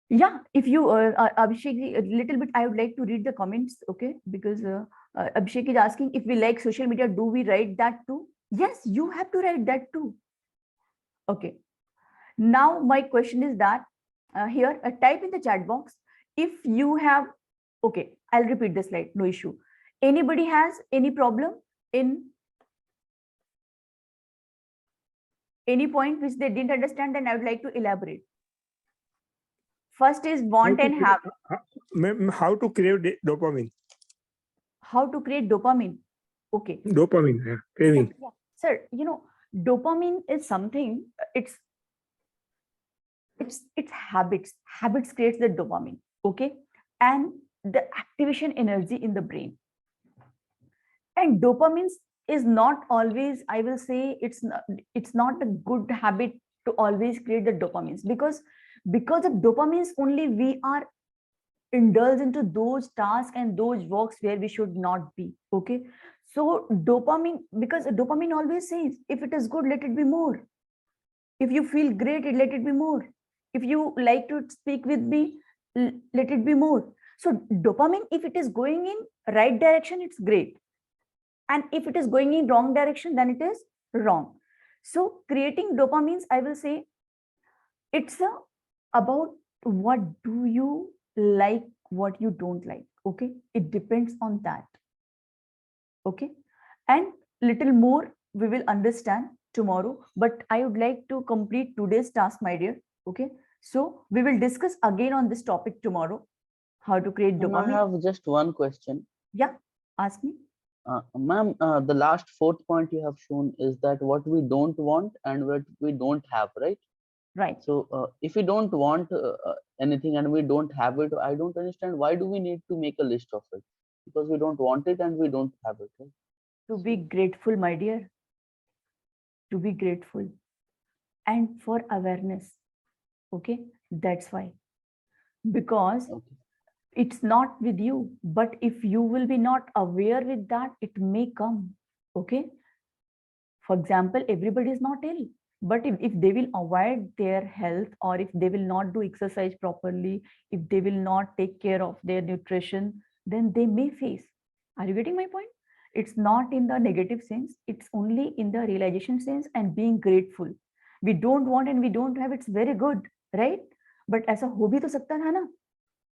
Yeah, if you, Abhishek ji, a little bit, I would like to read the comments, okay? Because Abhishek is asking if we like social media, do we write that too? Yes, you have to write that too. Okay. Now, my question is that here, type in the chat box if you have, okay, I'll repeat the slide, no issue. Anybody has any problem in any point which they didn't understand, then I would like to elaborate. First is want and have. Ma'am, how to create dopamine? How to create dopamine? Okay. Dopamine, yeah, craving. Yeah. Sir, you know, dopamine is something, it's habits. Habits creates the dopamine, okay? And the activation energy in the brain. And dopamine is not always, I will say, it's not a good habit to always create the dopamines, because of dopamines only we are indulged into those tasks and those works where we should not be, okay? So dopamine, because dopamine always says, if it is good, let it be more. If you feel great, let it be more. If you like to speak with me, let it be more. So dopamine, if it is going in right direction, it's great. And if it is going in wrong direction, then it is wrong. So creating dopamines, I will say, it's about what do you like, what you don't like, okay? It depends on that, okay? And little more we will understand tomorrow, but I would like to complete today's task, my dear, okay? So we will discuss again on this topic tomorrow, how to create Ma'am, dopamine. I have just one question. Yeah, ask me. Ma'am, the last fourth point you have shown is that what we don't want and what we don't have, right? Right. So if we don't want anything and we don't have it, I don't understand why do we need to make a list of it? Because we don't want it and we don't have it, right? To be grateful, my dear. To be grateful. And for awareness. Okay, that's why. Because Okay. it's not with you, but if you will be not aware with that, it may come, okay? For example, everybody is not ill, but if they will avoid their health, or if they will not do exercise properly, if they will not take care of their nutrition, then they may face. Are you getting my point? It's not in the negative sense, it's only in the realization sense and being grateful. We don't want and we don't have, it's very good, right? But ऐसा हो भी तो सकता था ना?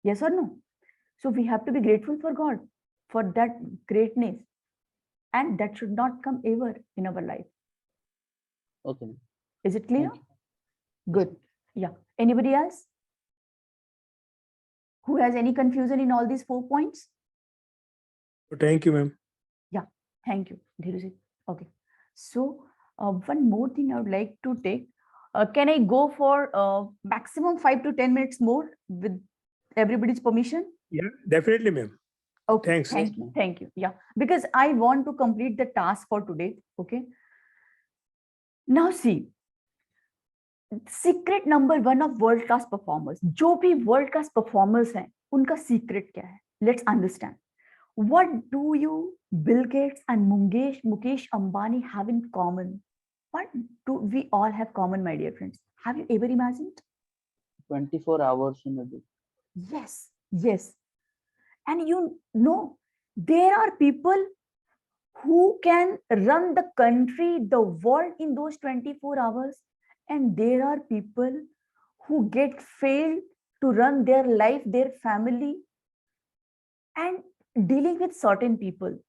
Yes or no? So we have to be grateful for God, for that greatness. And that should not come ever in our life. Okay. Is it clear? Thank you. Good. Yeah. Anybody else? Who has any confusion in all these 4 points? Thank you, ma'am. Yeah. Thank you, Dhiruji. Okay. So one more thing I would like to take. Can I go for maximum 5 to 10 minutes more with everybody's permission? Yeah, definitely, ma'am. Okay, Thanks. thank you, thank you. Yeah, because I want to complete the task for today. Okay. Now see, secret number 1 of world class performers. जो भी world class performers हैं, उनका secret क्या है? Let's understand. What do you, Bill Gates and Mukesh Ambani have in common? What do we all have common, my dear friends? Have you ever imagined? 24 hours in a day. Yes, yes. And you know, there are people who can run the country, the world in those 24 hours. And there are people who get failed to run their life, their family, and dealing with certain people.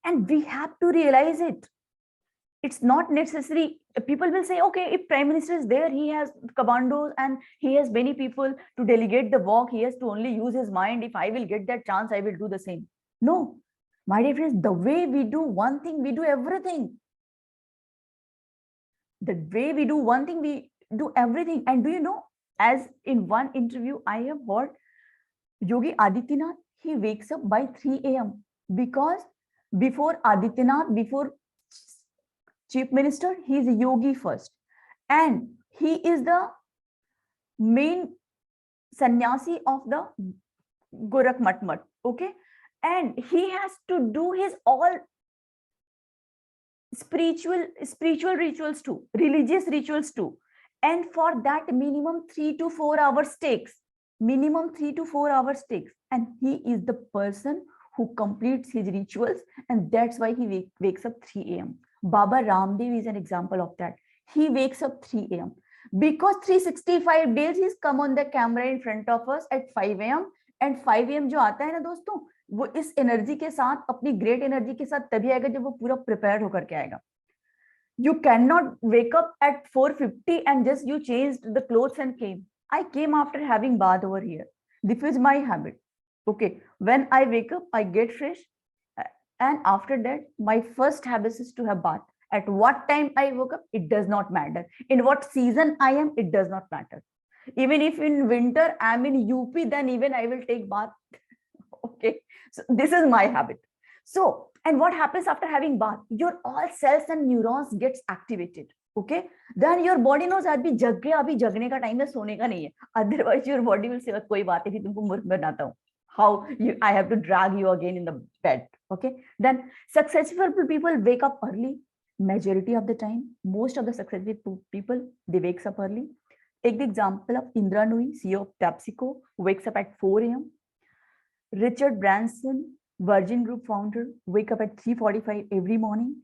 And we have to realize it. It's not necessary. People will say, okay, if Prime Minister is there, he has commandos and he has many people to delegate the work. He has to only use his mind. If I will get that chance, I will do the same. No, my dear friends, the way we do one thing, we do everything. The way we do one thing, we do everything. And do you know, as in one interview I have heard, Yogi Adityanath, he wakes up by 3 a.m. because before Adityanath, before Chief Minister, he is a yogi first. And he is the main sannyasi of the Gorakh Matmat. Okay. And he has to do his all spiritual rituals too, religious rituals too. And for that, minimum 3 to 4 hours takes. Minimum 3 to 4 hours takes. And he is the person who completes his rituals. And that's why he wakes up 3 a.m. Baba Ramdev is an example of that. He wakes up 3 a.m. Because 365 days he's come on the camera in front of us at 5 a.m. And 5 a.m. जो आता है ना दोस्तों, वो इस energy के साथ, अपनी ग्रेट एनर्जी के साथ तभी आएगा जब वो पूरा प्रिपेयर होकर के आएगा. You cannot wake up at 4:50 and just you changed the clothes and came. I came after having bath over here. This is my habit. Okay. When I wake up, I get fresh. And after that, my first habit is to have bath. At what time I woke up, it does not matter. In what season I am, it does not matter. Even if in winter I'm in UP, then even I will take bath. Okay. So this is my habit. So, and what happens after having bath? Your all cells and neurons gets activated. Okay. Then your body knows अभी जग गया, अभी जगने का time है, सोने का नहीं है. Otherwise your body will say कोई बात है कि तुमको मूर्ख बनाता हूँ. How you, I have to drag you again in the bed. Okay. Then successful people wake up early. Majority of the time, most of the successful people, they wakes up early. Take the example of Indra Nooyi, CEO of PepsiCo, who wakes up at 4 a.m. Richard Branson, Virgin Group founder, wake up at 3:45 every morning.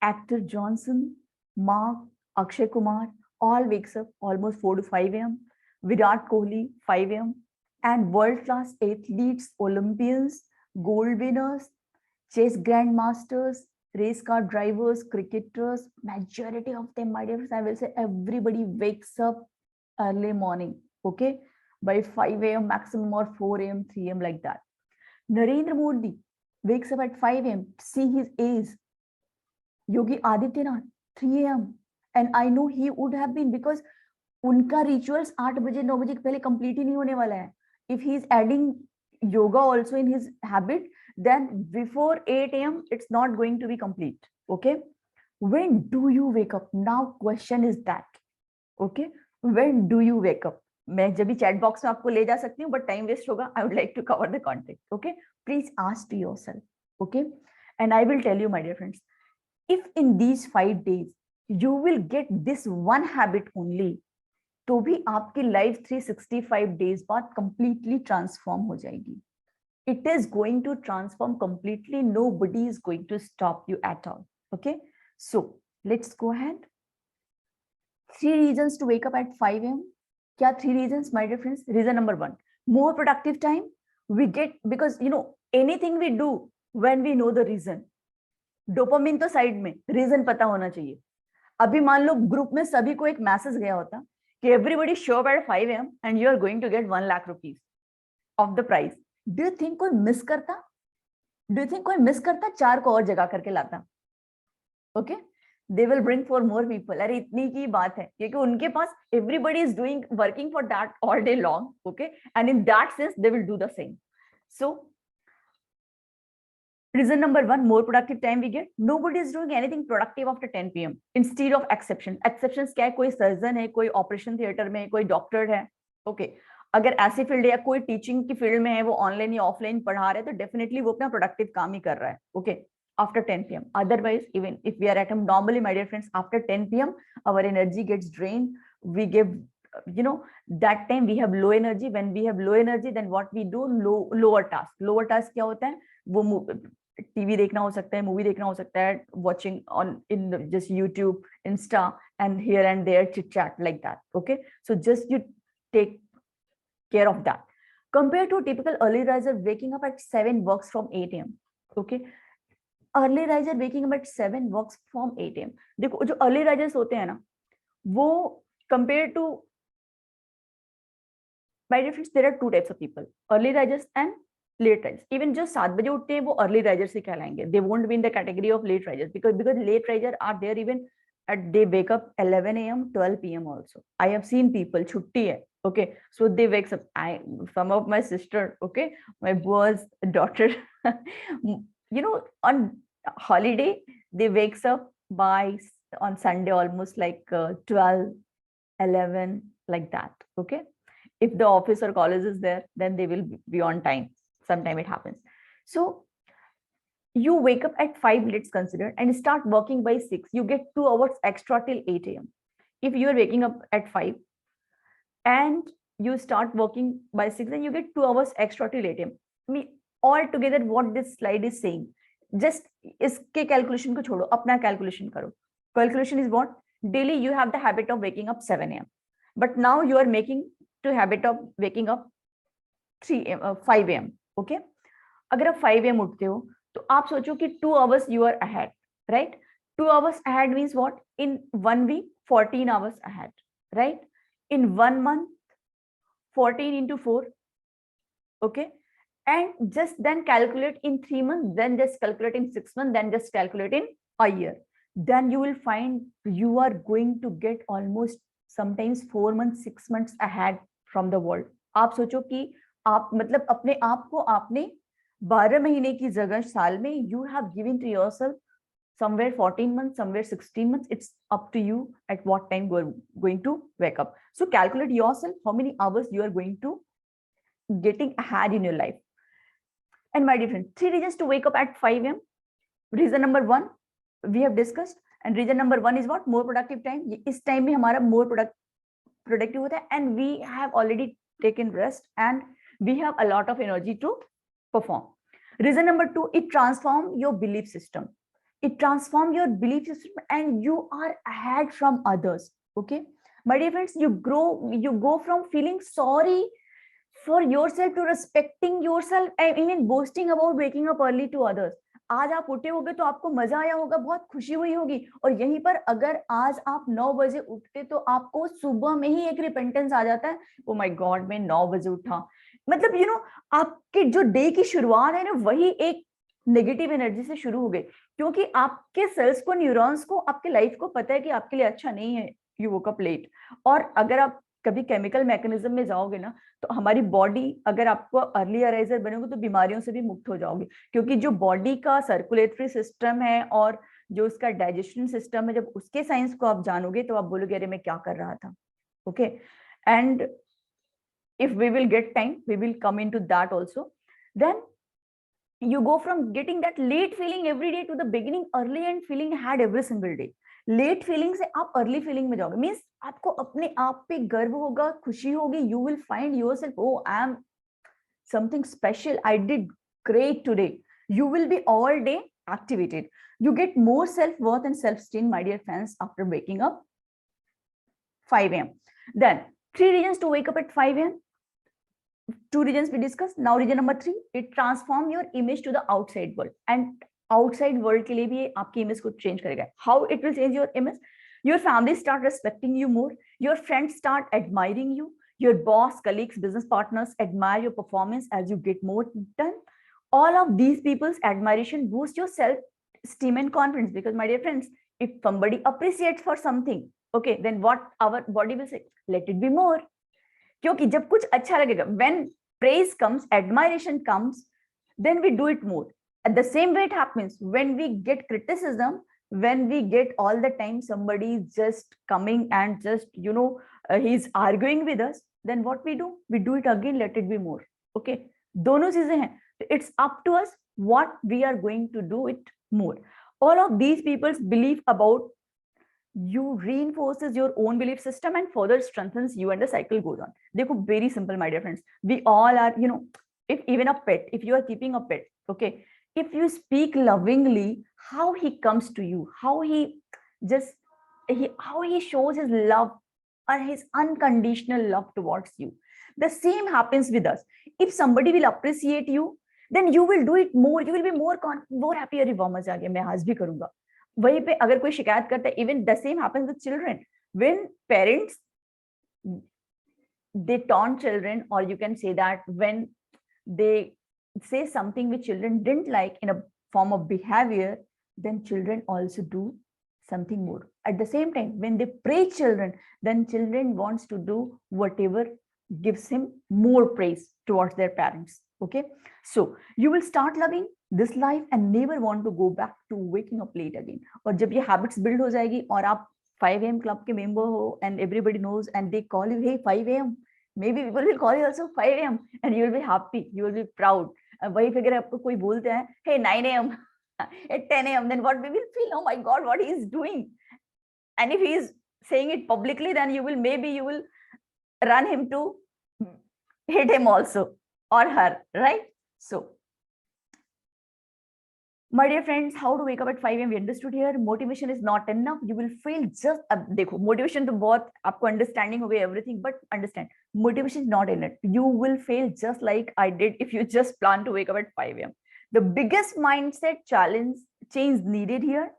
Actor Johnson, Mark, Akshay Kumar, all wakes up almost 4 to 5 a.m. Virat Kohli, 5 a.m. And world-class athletes, Olympians, gold winners, chess grandmasters, race car drivers, cricketers, majority of them, my dear friends, I will say everybody wakes up early morning, okay, by 5 a.m. maximum or 4 a.m., 3 a.m. like that. Narendra Modi wakes up at 5 a.m. See his age. Yogi Adityanath, 3 a.m. And I know he would have been because उनका rituals 8 बजे 9 बजे के पहले complete ही नहीं होने वाला है. If he is adding yoga also in his habit, then before 8 a.m. it's not going to be complete. Okay. When do you wake up? Now question is that. Okay. When do you wake up? मैं जब भी chat box में आपको ले जा सकती हूँ, but time waste होगा. I would like to cover the content. Okay. Please ask to yourself. Okay. And I will tell you, my dear friends, if in these 5 days you will get this one habit only, तो भी आपकी life 365 days बाद completely transform हो जाएगी. It is going to transform completely. Nobody is going to stop you at all. Okay. So let's go ahead. 3 reasons to wake up at 5 a.m. क्या 3 reasons, my dear friends? Reason number 1, more productive time we get because you know anything we do when we know the reason. Dopamine तो side में, reason पता होना चाहिए. अभी मान लो group में सभी को एक मैसेज गया होता कि everybody show up at 5 a.m. and you are going to get 1 lakh rupees of the prize. Do you think कोई मिस करता? Do you think कोई मिस करता? 4 को और जगा करके लाता. Okay. They will bring 4 more people. अरे इतनी की बात है क्योंकि उनके पास everybody is doing working for that all day long. Okay. And in that sense they will do the same. So reason number 1, more productive time we get. Nobody is doing anything productive after 10 p.m. instead of exception. Exceptions क्या है? कोई surgeon है, कोई operation theatre में, कोई doctor है. Okay. अगर ऐसी फील्ड या कोई टीचिंग की फील्ड में है, वो ऑनलाइन या ऑफलाइन पढ़ा रहे हैं, तो डेफिनेटली वो अपना प्रोडक्टिव काम ही कर रहा है. Okay. After 10 p.m. Otherwise, even if we are at home, normally, my dear friends, after 10 p.m., our energy gets drained. We give, you know, that time we have low energy. When we have low energy, then what we do, lower task. Lower task क्या होता है? वो TV देखना हो सकता है, movie देखना हो सकता है, watching on in just YouTube, Insta, and here and there chit chat like that. Okay, so just you take care of that. Compared to a typical early riser, waking up at 7 works from 8 a.m. Okay, early riser waking up at 7 works from 8 a.m. देखो जो early risers होते हैं ना, वो compared to my dear friends, there are 2 types of people: early risers and late risers. Even जो 7 बजे उठते हैं वो early risers से कहलाएंगे. They won't be in the category of late risers because late risers are there even at they wake up 11 a.m. 12 p.m. also. I have seen people छुट्टी है Okay, so they wakes up. Some of my sister, okay, my boy's daughter, on holiday, they wakes up on Sunday almost like 12, 11, like that. Okay, if the office or college is there, then they will be on time. Sometime it happens. So you wake up at 5, let's consider, and start working by 6. You get 2 hours extra till 8 a.m. If you are waking up at 5 and you start working by 6, then you get 2 hours extra till 8 a.m. All together, what this slide is saying, just iske calculation ko chodo, apna calculation karo. Calculation is what? Daily you have the habit of waking up 7 a.m. But now you are making to habit of waking up 5 a.m. Okay? अगर आप 5 a.m. उठते हो तो आप सोचो कि 2 hours you are ahead, right? 2 hours ahead means what? In 1 week, 14 hours ahead, right? In 1 month, 14 into 4, okay? And just then calculate in 3 months, then just calculate in 6 months, then just calculate in a year. Then you will find you are going to get almost sometimes 4 months, 6 months ahead from the world. आप सोचो कि आप मतलब अपने आप को आपने 12 महीने की जगह साल में you have given to yourself somewhere 14 months, somewhere 16 months. It's up to you at what time you are going to wake up. So calculate yourself how many hours you are going to getting ahead in your life. And my dear friend, 3 reasons to wake up at 5 a.m. Reason number 1, we have discussed. And reason number 1 is what? More productive time. इस time में हमारा more productive होता है, and we have already taken rest and we have a lot of energy to perform. Reason number 2, it transforms your belief system. It transforms your belief system and you are ahead from others. Okay, my dear friends, you go from feeling sorry for yourself to respecting yourself and even boasting about waking up early to others. आज आप उठे होगे तो आपको मजा आया होगा, बहुत खुशी हुई होगी, और यहीं पर अगर आज आप 9 बजे उठते तो आपको सुबह में ही एक रिपेंटेंस आ जाता है, ओ माय गॉड मैं 9 बजे उठा. मतलब आपके जो डे की शुरुआत है ना, वही एक नेगेटिव एनर्जी से शुरू हो गई, क्योंकि आपके सेल्स को, न्यूरॉन्स को, आपके लाइफ को पता है कि आपके लिए अच्छा नहीं है यू वोक अप लेट. और अगर आप कभी केमिकल मैकेनिज्म में जाओगे ना, तो हमारी बॉडी, अगर आपको अर्ली अराइजर बनोगे तो बीमारियों से भी मुक्त हो जाओगे, क्योंकि जो बॉडी का सर्कुलेटरी सिस्टम है और जो उसका डाइजेशन सिस्टम है, जब उसके साइंस को आप जानोगे तो आप बोलोगे अरे मैं क्या कर रहा था. Okay, and if we will get time, we will come into that also. Then you go from getting that late feeling every day to the beginning early and feeling had every single day. Late feeling से आप early feeling में जाओगे, means आपको अपने आप पे गर्व होगा, खुशी होगी. You will find yourself, oh, I am something special, I did great today. You will be all day activated. You get more self-worth and self-esteem, my dear friends, after waking up 5 a.m. Then 3 reasons to wake up at 5 a.m. 2 reasons we discussed. Now reason number 3, it transform your image to the outside world. And outside world के लिए भी आपकी image को change करेगा. How it will change your image? Your family start respecting you more. Your friends start admiring you. Your boss, colleagues, business partners admire your performance as you get more done. All of these people's admiration boost your self-esteem and confidence, because my dear friends, if somebody appreciates for something, okay, then what our body will say, let it be more. क्योंकि जब कुछ अच्छा लगेगा, when praise comes, admiration comes, then we do it more. At the same way it happens when we get criticism, when we get all the time somebody is just coming and just he's arguing with us, then what we do it again, let it be more. Okay, दोनों चीजें हैं. It's up to us what we are going to do it more. All of these people's belief about you reinforces your own belief system and further strengthens you, and the cycle goes on. देखो, very simple, my dear friends. We all are, if even a pet, if you are keeping a pet, okay, if you speak lovingly, how he comes to you, how he shows his love or his unconditional love towards you. The same happens with us. If somebody will appreciate you, then you will do it more. You will be more happy. अरे वाह मजा आ गया, मैं आज भी करूंगा. वहीं पे अगर कोई शिकायत करता है, even the same happens with children. When parents, they taunt children, or you can say that when they say something which children didn't like in a form of behavior, then children also do something more. At the same time, when they praise children, then children wants to do whatever gives him more praise towards their parents. Okay, so you will start loving this life and never want to go back to waking up late again. और जब ये habits build हो जाएगी और आप 5 AM club के member हो and everybody knows and they call you, hey 5 AM, maybe people will call you also 5 AM and you will be happy, you will be proud. वही फिगर आपको कोई बोलते हैं hey 9 AM at 10 AM, then what we will feel, oh my God, what he is doing. And if he is saying it publicly, then you will run him to hit him also or her, right? So my dear friends, how to wake up at 5 AM we understood here. Motivation is not enough. You will feel just, देखो motivation तो बहुत आपको understanding हो गई everything, but understand motivation is not in it. You will fail just like I did if you just plan to wake up at 5 AM. The biggest mindset change needed here.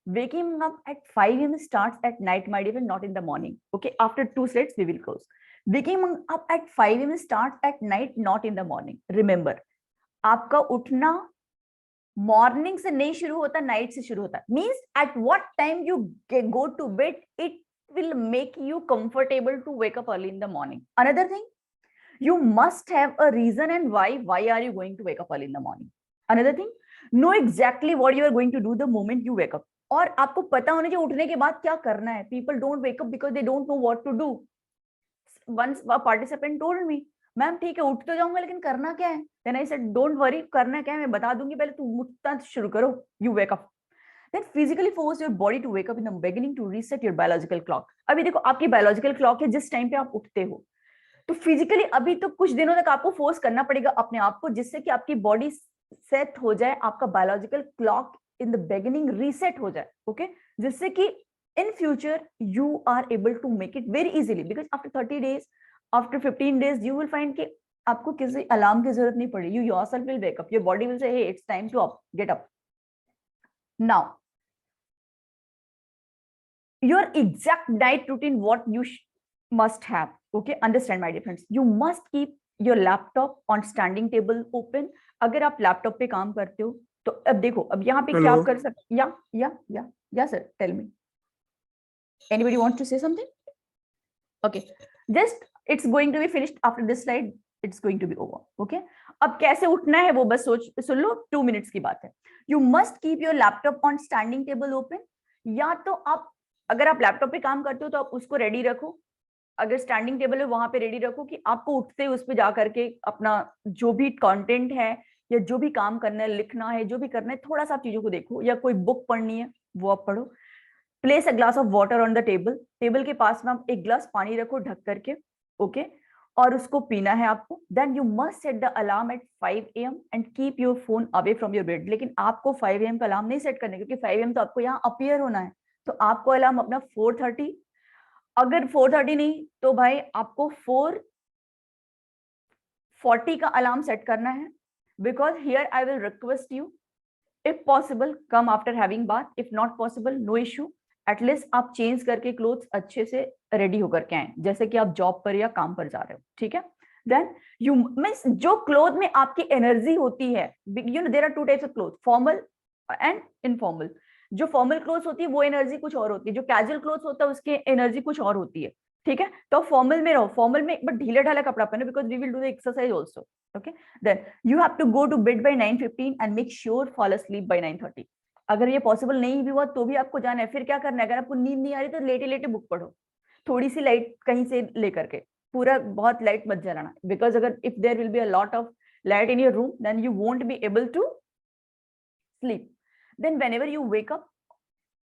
Waking up at 5 AM starts at night, my dear friend, not in the morning. Okay, after 2 slides we will close. Waking up at 5 AM starts at night, not in the morning. Remember, आपका उठना morning से नहीं शुरू होता, night से शुरू होता. Means at what time you go to bed, it will make you comfortable to wake up early in the morning. Another thing, you must have a reason and why are you going to wake up early in the morning. Another thing, know exactly what you are going to do the moment you wake up. और आपको पता होना चाहिए उठने के बाद क्या करना है. People don't wake up because they don't know what to do. Once a participant told me, ma'am ठीक है उठ तो जाऊंगा लेकिन करना क्या है. Then I said, don't worry, करना क्या है मैं बता दूंगी, पहले तुम उठना शुरू करो. You wake up. Then physically force your body to wake up in the beginning to reset your biological clock. अभी देखो आपकी biological clock है जिस टाइम पे आप उठते हो, तो फिजिकली अभी तो कुछ दिनों तक आपको फोर्स करना पड़ेगा अपने आप को, जिससे कि आपकी बॉडी सेट हो जाए, आपका biological clock in the beginning reset हो जाए. ओके, जिससे कि in future you are able to make it very easily, because after 30 days, after 15 days you will find कि आपको किसी अलार्म की जरूरत नहीं पड़ी. You yourself will wake up, your body will say hey it's time to up, get up. Now, your exact diet routine, what you must have. Okay, understand my dear friends. You must keep your laptop on standing table open. अगर आप laptop पे काम करते हो तो अब देखो, अब यहाँ पे क्या आप कर सकते. Yeah sir, tell me. Anybody want to say something? Okay, just it's going to be finished after this slide. It's going to be over. Okay, अब कैसे उठना है वो बस सुन लो, 2 minutes की बात है. You must keep your laptop on standing table open. या तो आप अगर आप लैपटॉप पे काम करते हो तो आप उसको रेडी रखो, अगर स्टैंडिंग टेबल है वहां पे रेडी रखो कि आपको उठते उस पे जा करके अपना जो भी कंटेंट है या जो भी काम करना है, लिखना है, जो भी करना है, थोड़ा सा आप चीजों को देखो, या कोई बुक पढ़नी है वो आप पढ़ो. Place a glass of water on the table. Table के पास में आप एक ग्लास पानी रखो ढक करके. ओके, और उसको पीना है आपको. Then you must set the alarm at 5 AM and keep your phone away from your bed. लेकिन आपको 5 AM का अलार्म नहीं सेट करना, क्योंकि 5 AM तो आपको यहाँ अपीयर होना है. तो आपको अलार्म अपना 4:30, अगर 4:30 नहीं तो भाई आपको 4:40 का अलार्म सेट करना है. Because here I will request you, if possible come after having bath, if not possible no issue, at least आप चेंज करके क्लोथ्स अच्छे से रेडी होकर के आए, जैसे कि आप जॉब पर या काम पर जा रहे हो. ठीक है, देन यू मींस जो क्लोथ में आपकी एनर्जी होती है, you know there are 2 types of cloth, formal and informal. जो फॉर्मल क्लोथ्स होती है वो एनर्जी कुछ और होती है, जो कैजुअल क्लोथ्स होता है उसकी एनर्जी कुछ और होती है. ठीक है, तो फॉर्मल में रहो, फॉर्मल में बट ढीले ढाला कपड़ा पहनो, because we will do the exercise also. Okay, then you have to go to bed by 9:15 and make sure fall asleep by 9:30. अगर ये पॉसिबल नहीं भी हुआ तो भी आपको जाना है. फिर क्या करना है, अगर आपको नींद नहीं आ रही तो लेटे लेटे बुक पढ़ो, थोड़ी सी लाइट कहीं से लेकर के, पूरा बहुत लाइट मत जलाना, बिकॉज अगर if there will be a lot of light in your room then you won't be able to sleep. Then whenever you wake up,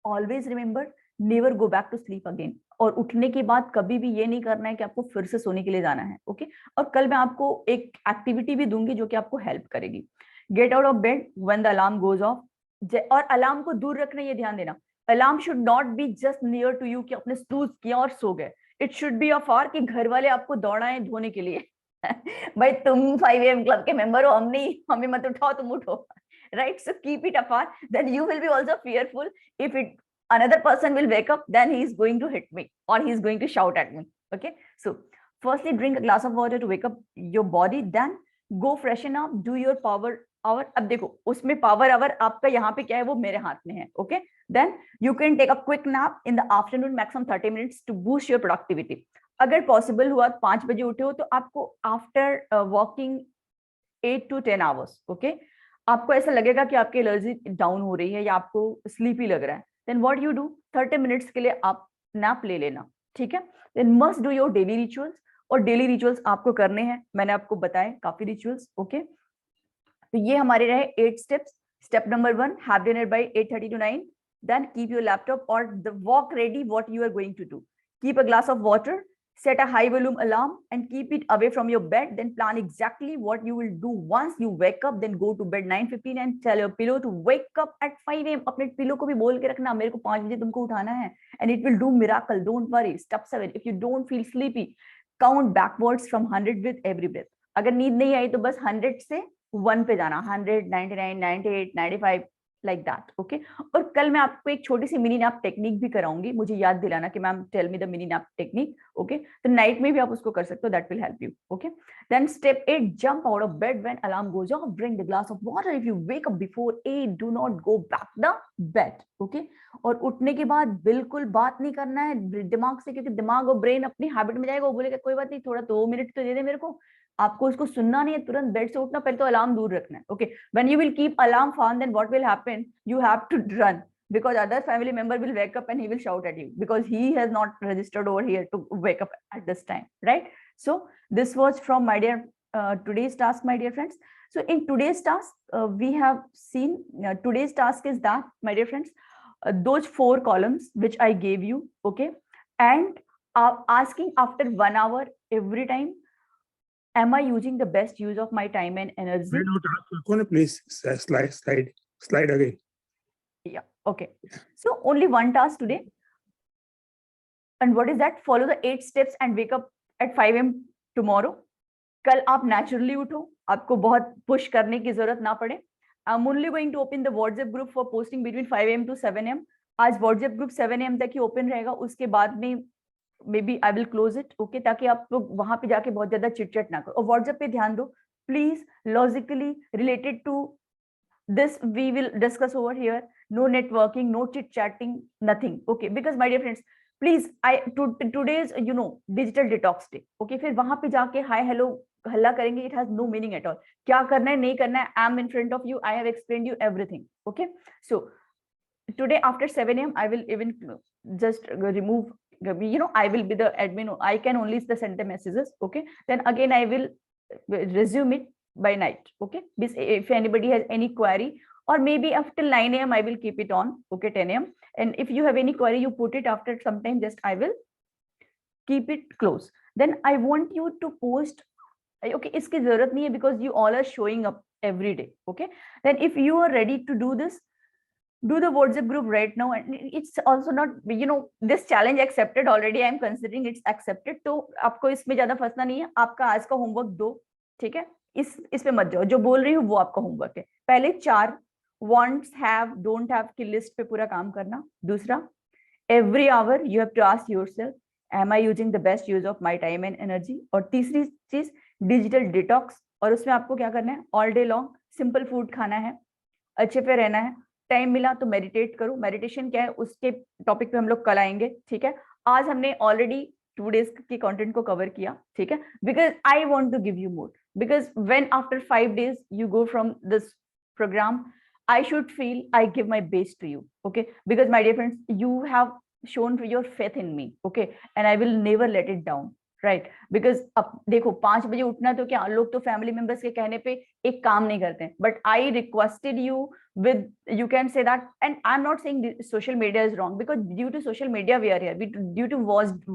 always remember never go back to sleep again. और उठने के बाद कभी भी ये नहीं करना है कि आपको फिर से सोने के लिए जाना है. ओके, और कल मैं आपको एक एक्टिविटी भी दूंगी जो कि आपको हेल्प करेगी. Get out of bed when the alarm goes off. और अलार्म को दूर रखना, ये ध्यान देना, alarm should not be just near to you कि आपने स्नूज किया और सो गए. इट शुड बी अफार कि घर वाले आपको दौड़ाएं धोने के लिए. भाई तुम 5 AM क्लब के मेंबर हो, हम नहीं, हमें मत उठाओ, तुम उठो. Right, so keep it apart. Then you will be also fearful if another person will wake up, then he is going to hit me or he is going to shout at me. Okay, so firstly drink a glass of water to wake up your body, then go freshen up, do your power hour. अब देखो उसमें power hour आपका यहाँ पे क्या है, वो मेरे हाथ में है. Okay, then you can take a quick nap in the afternoon, maximum 30 minutes to boost your productivity. अगर पॉसिबल हुआ 5 बजे उठे हो तो आपको after walking 8 to 10 hours, okay, आपको ऐसा लगेगा कि आपकी एनर्जी डाउन हो रही है या आपको स्लीपी लग रहा है, then what you do, 30 minutes के लिए आप नैप ले लेना, ठीक है। Then must do your daily rituals, और डेली रिचुअल्स आपको करने हैं, मैंने आपको बताए काफी रिचुअल्स, ओके। तो ये हमारे रहे 8 steps. Step number 1, have dinner by 8:30 to 9, then keep your laptop or the walk ready what you are going to do. Keep a glass of water, set a high volume alarm and keep it away from your bed, then plan exactly what you will do once you wake up, then go to bed 9:15 and tell your pillow to wake up at 5 a.m. अपने pillow को भी बोल के रखना मेरे को 5 बजे तुमको उठाना है, and it will do miracle, don't worry. Step 7, if you don't feel sleepy, count backwards from 100 with every breath. अगर नींद नहीं आई तो बस 100 से 1 पे जाना, 100, 99, 98, 95 लाइक दैट, ओके। और कल मैं आपको एक छोटी सी मिनी नैप टेक्निक भी कराऊंगी, मुझे याद दिलाना कि ma'am tell me the mini nap technique, okay. तो नाइट में भी आप उसको कर सकते हो, that will help you, okay. Then step 8, jump out of bed when alarm goes off, drink the glass of water if you wake up before 8, do not go back the bed, okay. और उठने के बाद बिल्कुल बात नहीं करना है दिमाग से, क्योंकि दिमाग और ब्रेन अपनी हैबिट में जाएगा, वो बोलेगा कोई बात नहीं, थोड़ा 2 मिनट तो दे दे मेरे को, आपको उसको सुनना नहीं है, तुरंत बेड से उठना, पहले तो अलार्म दूर रखना है, okay. When you will keep alarm on, then what will happen, you have to run because other family member will wake up and he will shout at you because he has not registered over here to wake up at this time, right? So this was from my dear today's task, my dear friends. So in today's task, we have seen today's task is that, my dear friends, those 4 columns which I gave you, okay, and asking after 1 hour every time, am I using the best use of my time and energy? Please slide again. Yeah, okay. So only one task today. And what is that? Follow the 8 steps and wake up at 5 a.m. tomorrow. कल आप naturally उठो, आपको बहुत push करने की जरूरत ना पड़े. I'm only going to open the WhatsApp group for posting between 5 a.m. to 7 a.m. आज WhatsApp group 7 a.m. तक ही open रहेगा, उसके बाद में maybe I will close it, okay, ताकि आप लोग वहां पे जाके बहुत ज्यादा चिट-चैट ना करो। और WhatsApp पे ध्यान दो, please, logically related to this we will discuss over here, no networking, no chit chatting, nothing, okay, because my dear friends, please, today's digital detox day, okay, फिर वहां पे जाके hi hello हल्ला करेंगे, it has no meaning at all. क्या करना है नहीं करना है, I am in front of you, I have explained you everything, okay. So today after 7 a.m. I will even just remove, I will be the admin, I can only send the messages, okay. Then again I will resume it by night, okay. If anybody has any query, or maybe after 9 a.m. I will keep it on, okay, 10 a.m. and if you have any query, you put it after some time, just I will keep it close. Then I want you to post, okay, iski zarurat nahi hai because you all are showing up every day, okay. Then if you are ready to do this, do the WhatsApp group right now, and it's also not, this challenge accepted already, I am considering it's accepted, तो आपको इसमें ज्यादा फंसना नहीं है, आपका आज का होमवर्क दो, ठीक है, इस पे मत जाओ, जो बोल रही हूँ वो आपका होमवर्क है। पहले 4 wants, have, don't have की लिस्ट पे पूरा काम करना। दूसरा, every hour you have to ask yourself, am I using the best use of my time and energy? और तीसरी चीज, डिजिटल डिटॉक्स, और उसमें आपको क्या करना है, all day long simple food खाना है, अच्छे पे रहना है, टाइम मिला तो मेडिटेट करो। मेडिटेशन क्या है उसके टॉपिक पे हम लोग कल आएंगे, ठीक है। आज हमने ऑलरेडी 2 days की कंटेंट को कवर किया, ठीक है, because I want to give you more, because when after 5 days you go from this program, I should feel I give my best to you, okay, because my dear friends, you have shown your faith in me, okay, and I will never let it down, right? Because अब देखो 5 बजे उठना, तो क्या लोग तो family members के कहने पे एक काम नहीं करते हैं, but I requested you with, you can say that, and I'm not saying social media is wrong, because due to social media we are here, due to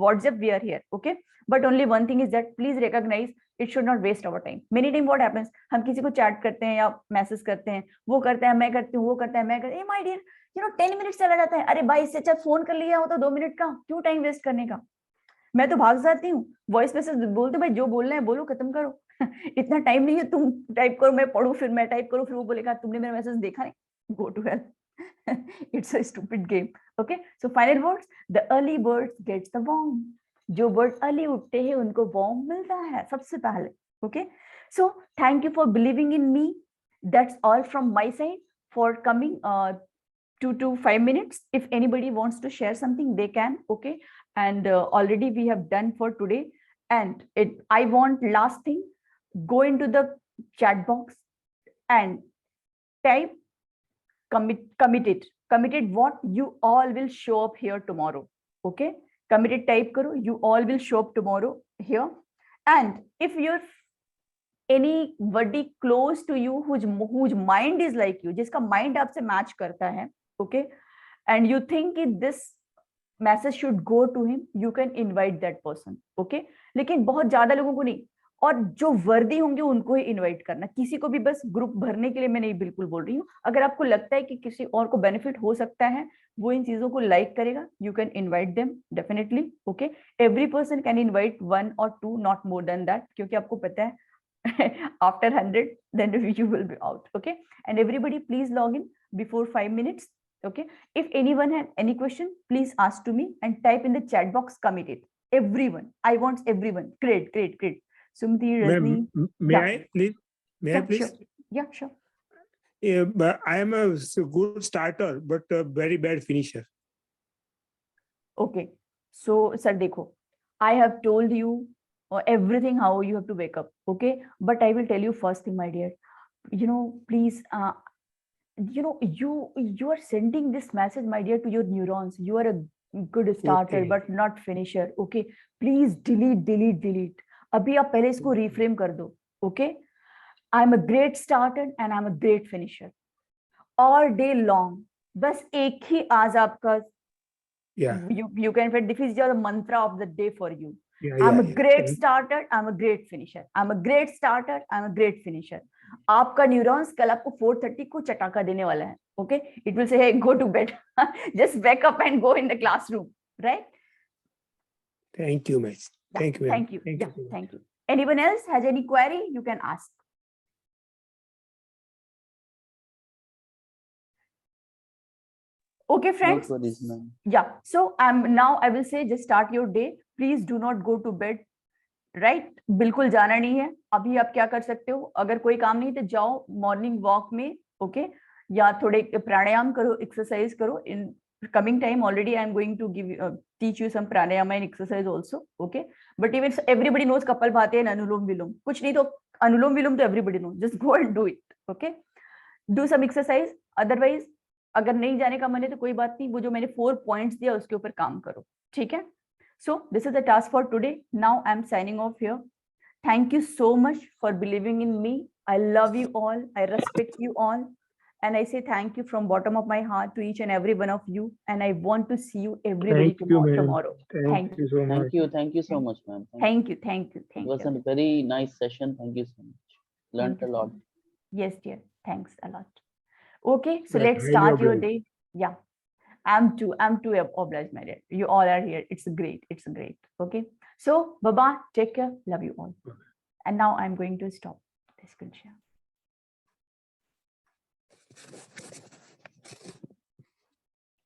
WhatsApp we are here, okay, but only one thing is that please recognize it should not waste our time. Many time what happens, हम किसी को chat करते हैं या message करते हैं, वो करता है मैं करती हूँ, वो करता है मैं करती हूँ, my dear 10 मिनट चला जाता है, अरे भाई इससे अच्छा फोन कर लिया हो तो 2 मिनट का क्यों टाइम वेस्ट करने का। मैं तो भाग जाती हूँ, वॉइस मैसेज बोल दो भाई, जो बोलना है बोलो, खत्म करो इतना टाइम नहीं है, तुम टाइप करो मैं पढ़ू, फिर मैं टाइप करूँ, फिर वो बोलेगा तुमने मेरा मैसेज देखा नहीं, go to hell it's a stupid game, okay. So final words, the early birds gets the worm, जो बर्ड अर्ली उठते हैं उनको वर्म मिलता है सबसे पहले, okay. So thank you for believing in me, that's all from my side for coming 2 to 5 minutes. If anybody wants to share something, they can, okay. and already we have done for today. And I want last thing, go into the chat box and type committed what you all will show up here tomorrow. Okay, committed type karo, you all will show up tomorrow here. And if you're anybody close to you whose mind is like you, jiska mind aapse match karta hai, okay, and you think this message should go to him, you can invite that person. Okay, लेकिन बहुत ज्यादा लोगों को नहीं, और जो वर्दी होंगे उनको ही इनवाइट करना, किसी को भी बस ग्रुप भरने के लिए मैं नहीं बिल्कुल बोल रही हूँ। अगर आपको लगता है कि किसी और को बेनिफिट हो सकता है, वो इन चीजों को लाइक करेगा, you can invite them definitely. Okay, every person can invite 1 or 2, not more than that, क्योंकि आपको पता है after 100 then you will be out. Okay, and everybody please log in before 5 minutes. Okay, if anyone has any question, please ask to me and type in the chat box committed. Everyone, I want everyone. Great. Sumati, Rajni. May Yeah. I please? May I Yeah, please? sure. Yeah, sure. Yeah, but I am a good starter, but a very bad finisher. Okay, so sir, dekho, I have told you everything how you have to wake up. Okay, but I will tell you first thing, my dear. Please, you are sending this message, my dear, to your neurons. You are a good starter, Okay. but not finisher. Okay, please delete. अभी आप पहले इसको reframe कर दो. Okay, I'm a great starter and I'm a great finisher. All day long, बस एक ही आज आपका, Yeah. you can fit, this is your mantra of the day for you. Yeah. I'm a yeah. great starter, I'm a great finisher. I'm a great starter, I'm a great finisher. आपका neurons कल आपको 4:30 को चटाका देने वाला है. Okay, it will say, hey, go to bed. Just wake up and go in the classroom, right? Thank you, Miss. Yeah, Thank you. ma'am. Thank you. Thank Yeah, you so much. thank you. Anyone else has any query? You can ask. Okay, friends. No worries, ma'am. Yeah. So now I will say, just start your day. Please do not go to bed. Right बिल्कुल जाना नहीं है. अभी आप क्या कर सकते हो, अगर कोई काम नहीं तो जाओ मॉर्निंग वॉक में. ओके, या थोड़े प्राणायाम करो, एक्सरसाइज करो. इन coming time already I am going to teach you some pranayama and exercise also. Okay, but even everybody knows Kapalbhati and Anulom Vilom. कुछ नहीं तो Anulom Vilom तो everybody knows. Just go and do it. Okay, do some exercise. Otherwise अगर नहीं जाने का मन है तो कोई बात नहीं, वो जो मैंने 4 points दिया उसके ऊपर काम करो. ठीक है. So this is the task for today. Now I'm signing off here. Thank you so much for believing in me. I love you all. I respect you all. And I say thank you from bottom of my heart to each and every one of you. And I want to see you everybody Thank you, ma'am. tomorrow. Thank you so much. Thank you so much, ma'am. Thank you. It was a very nice session. Thank you so much. Learned a lot. Yes, dear. Thanks a lot. Okay, so Yeah, let's highly start your obliged. day. Yeah. I'm too obliged, my dear. You all are here. It's great. Okay. So, bye-bye. Take care. Love you all. And now I'm going to stop this screen share.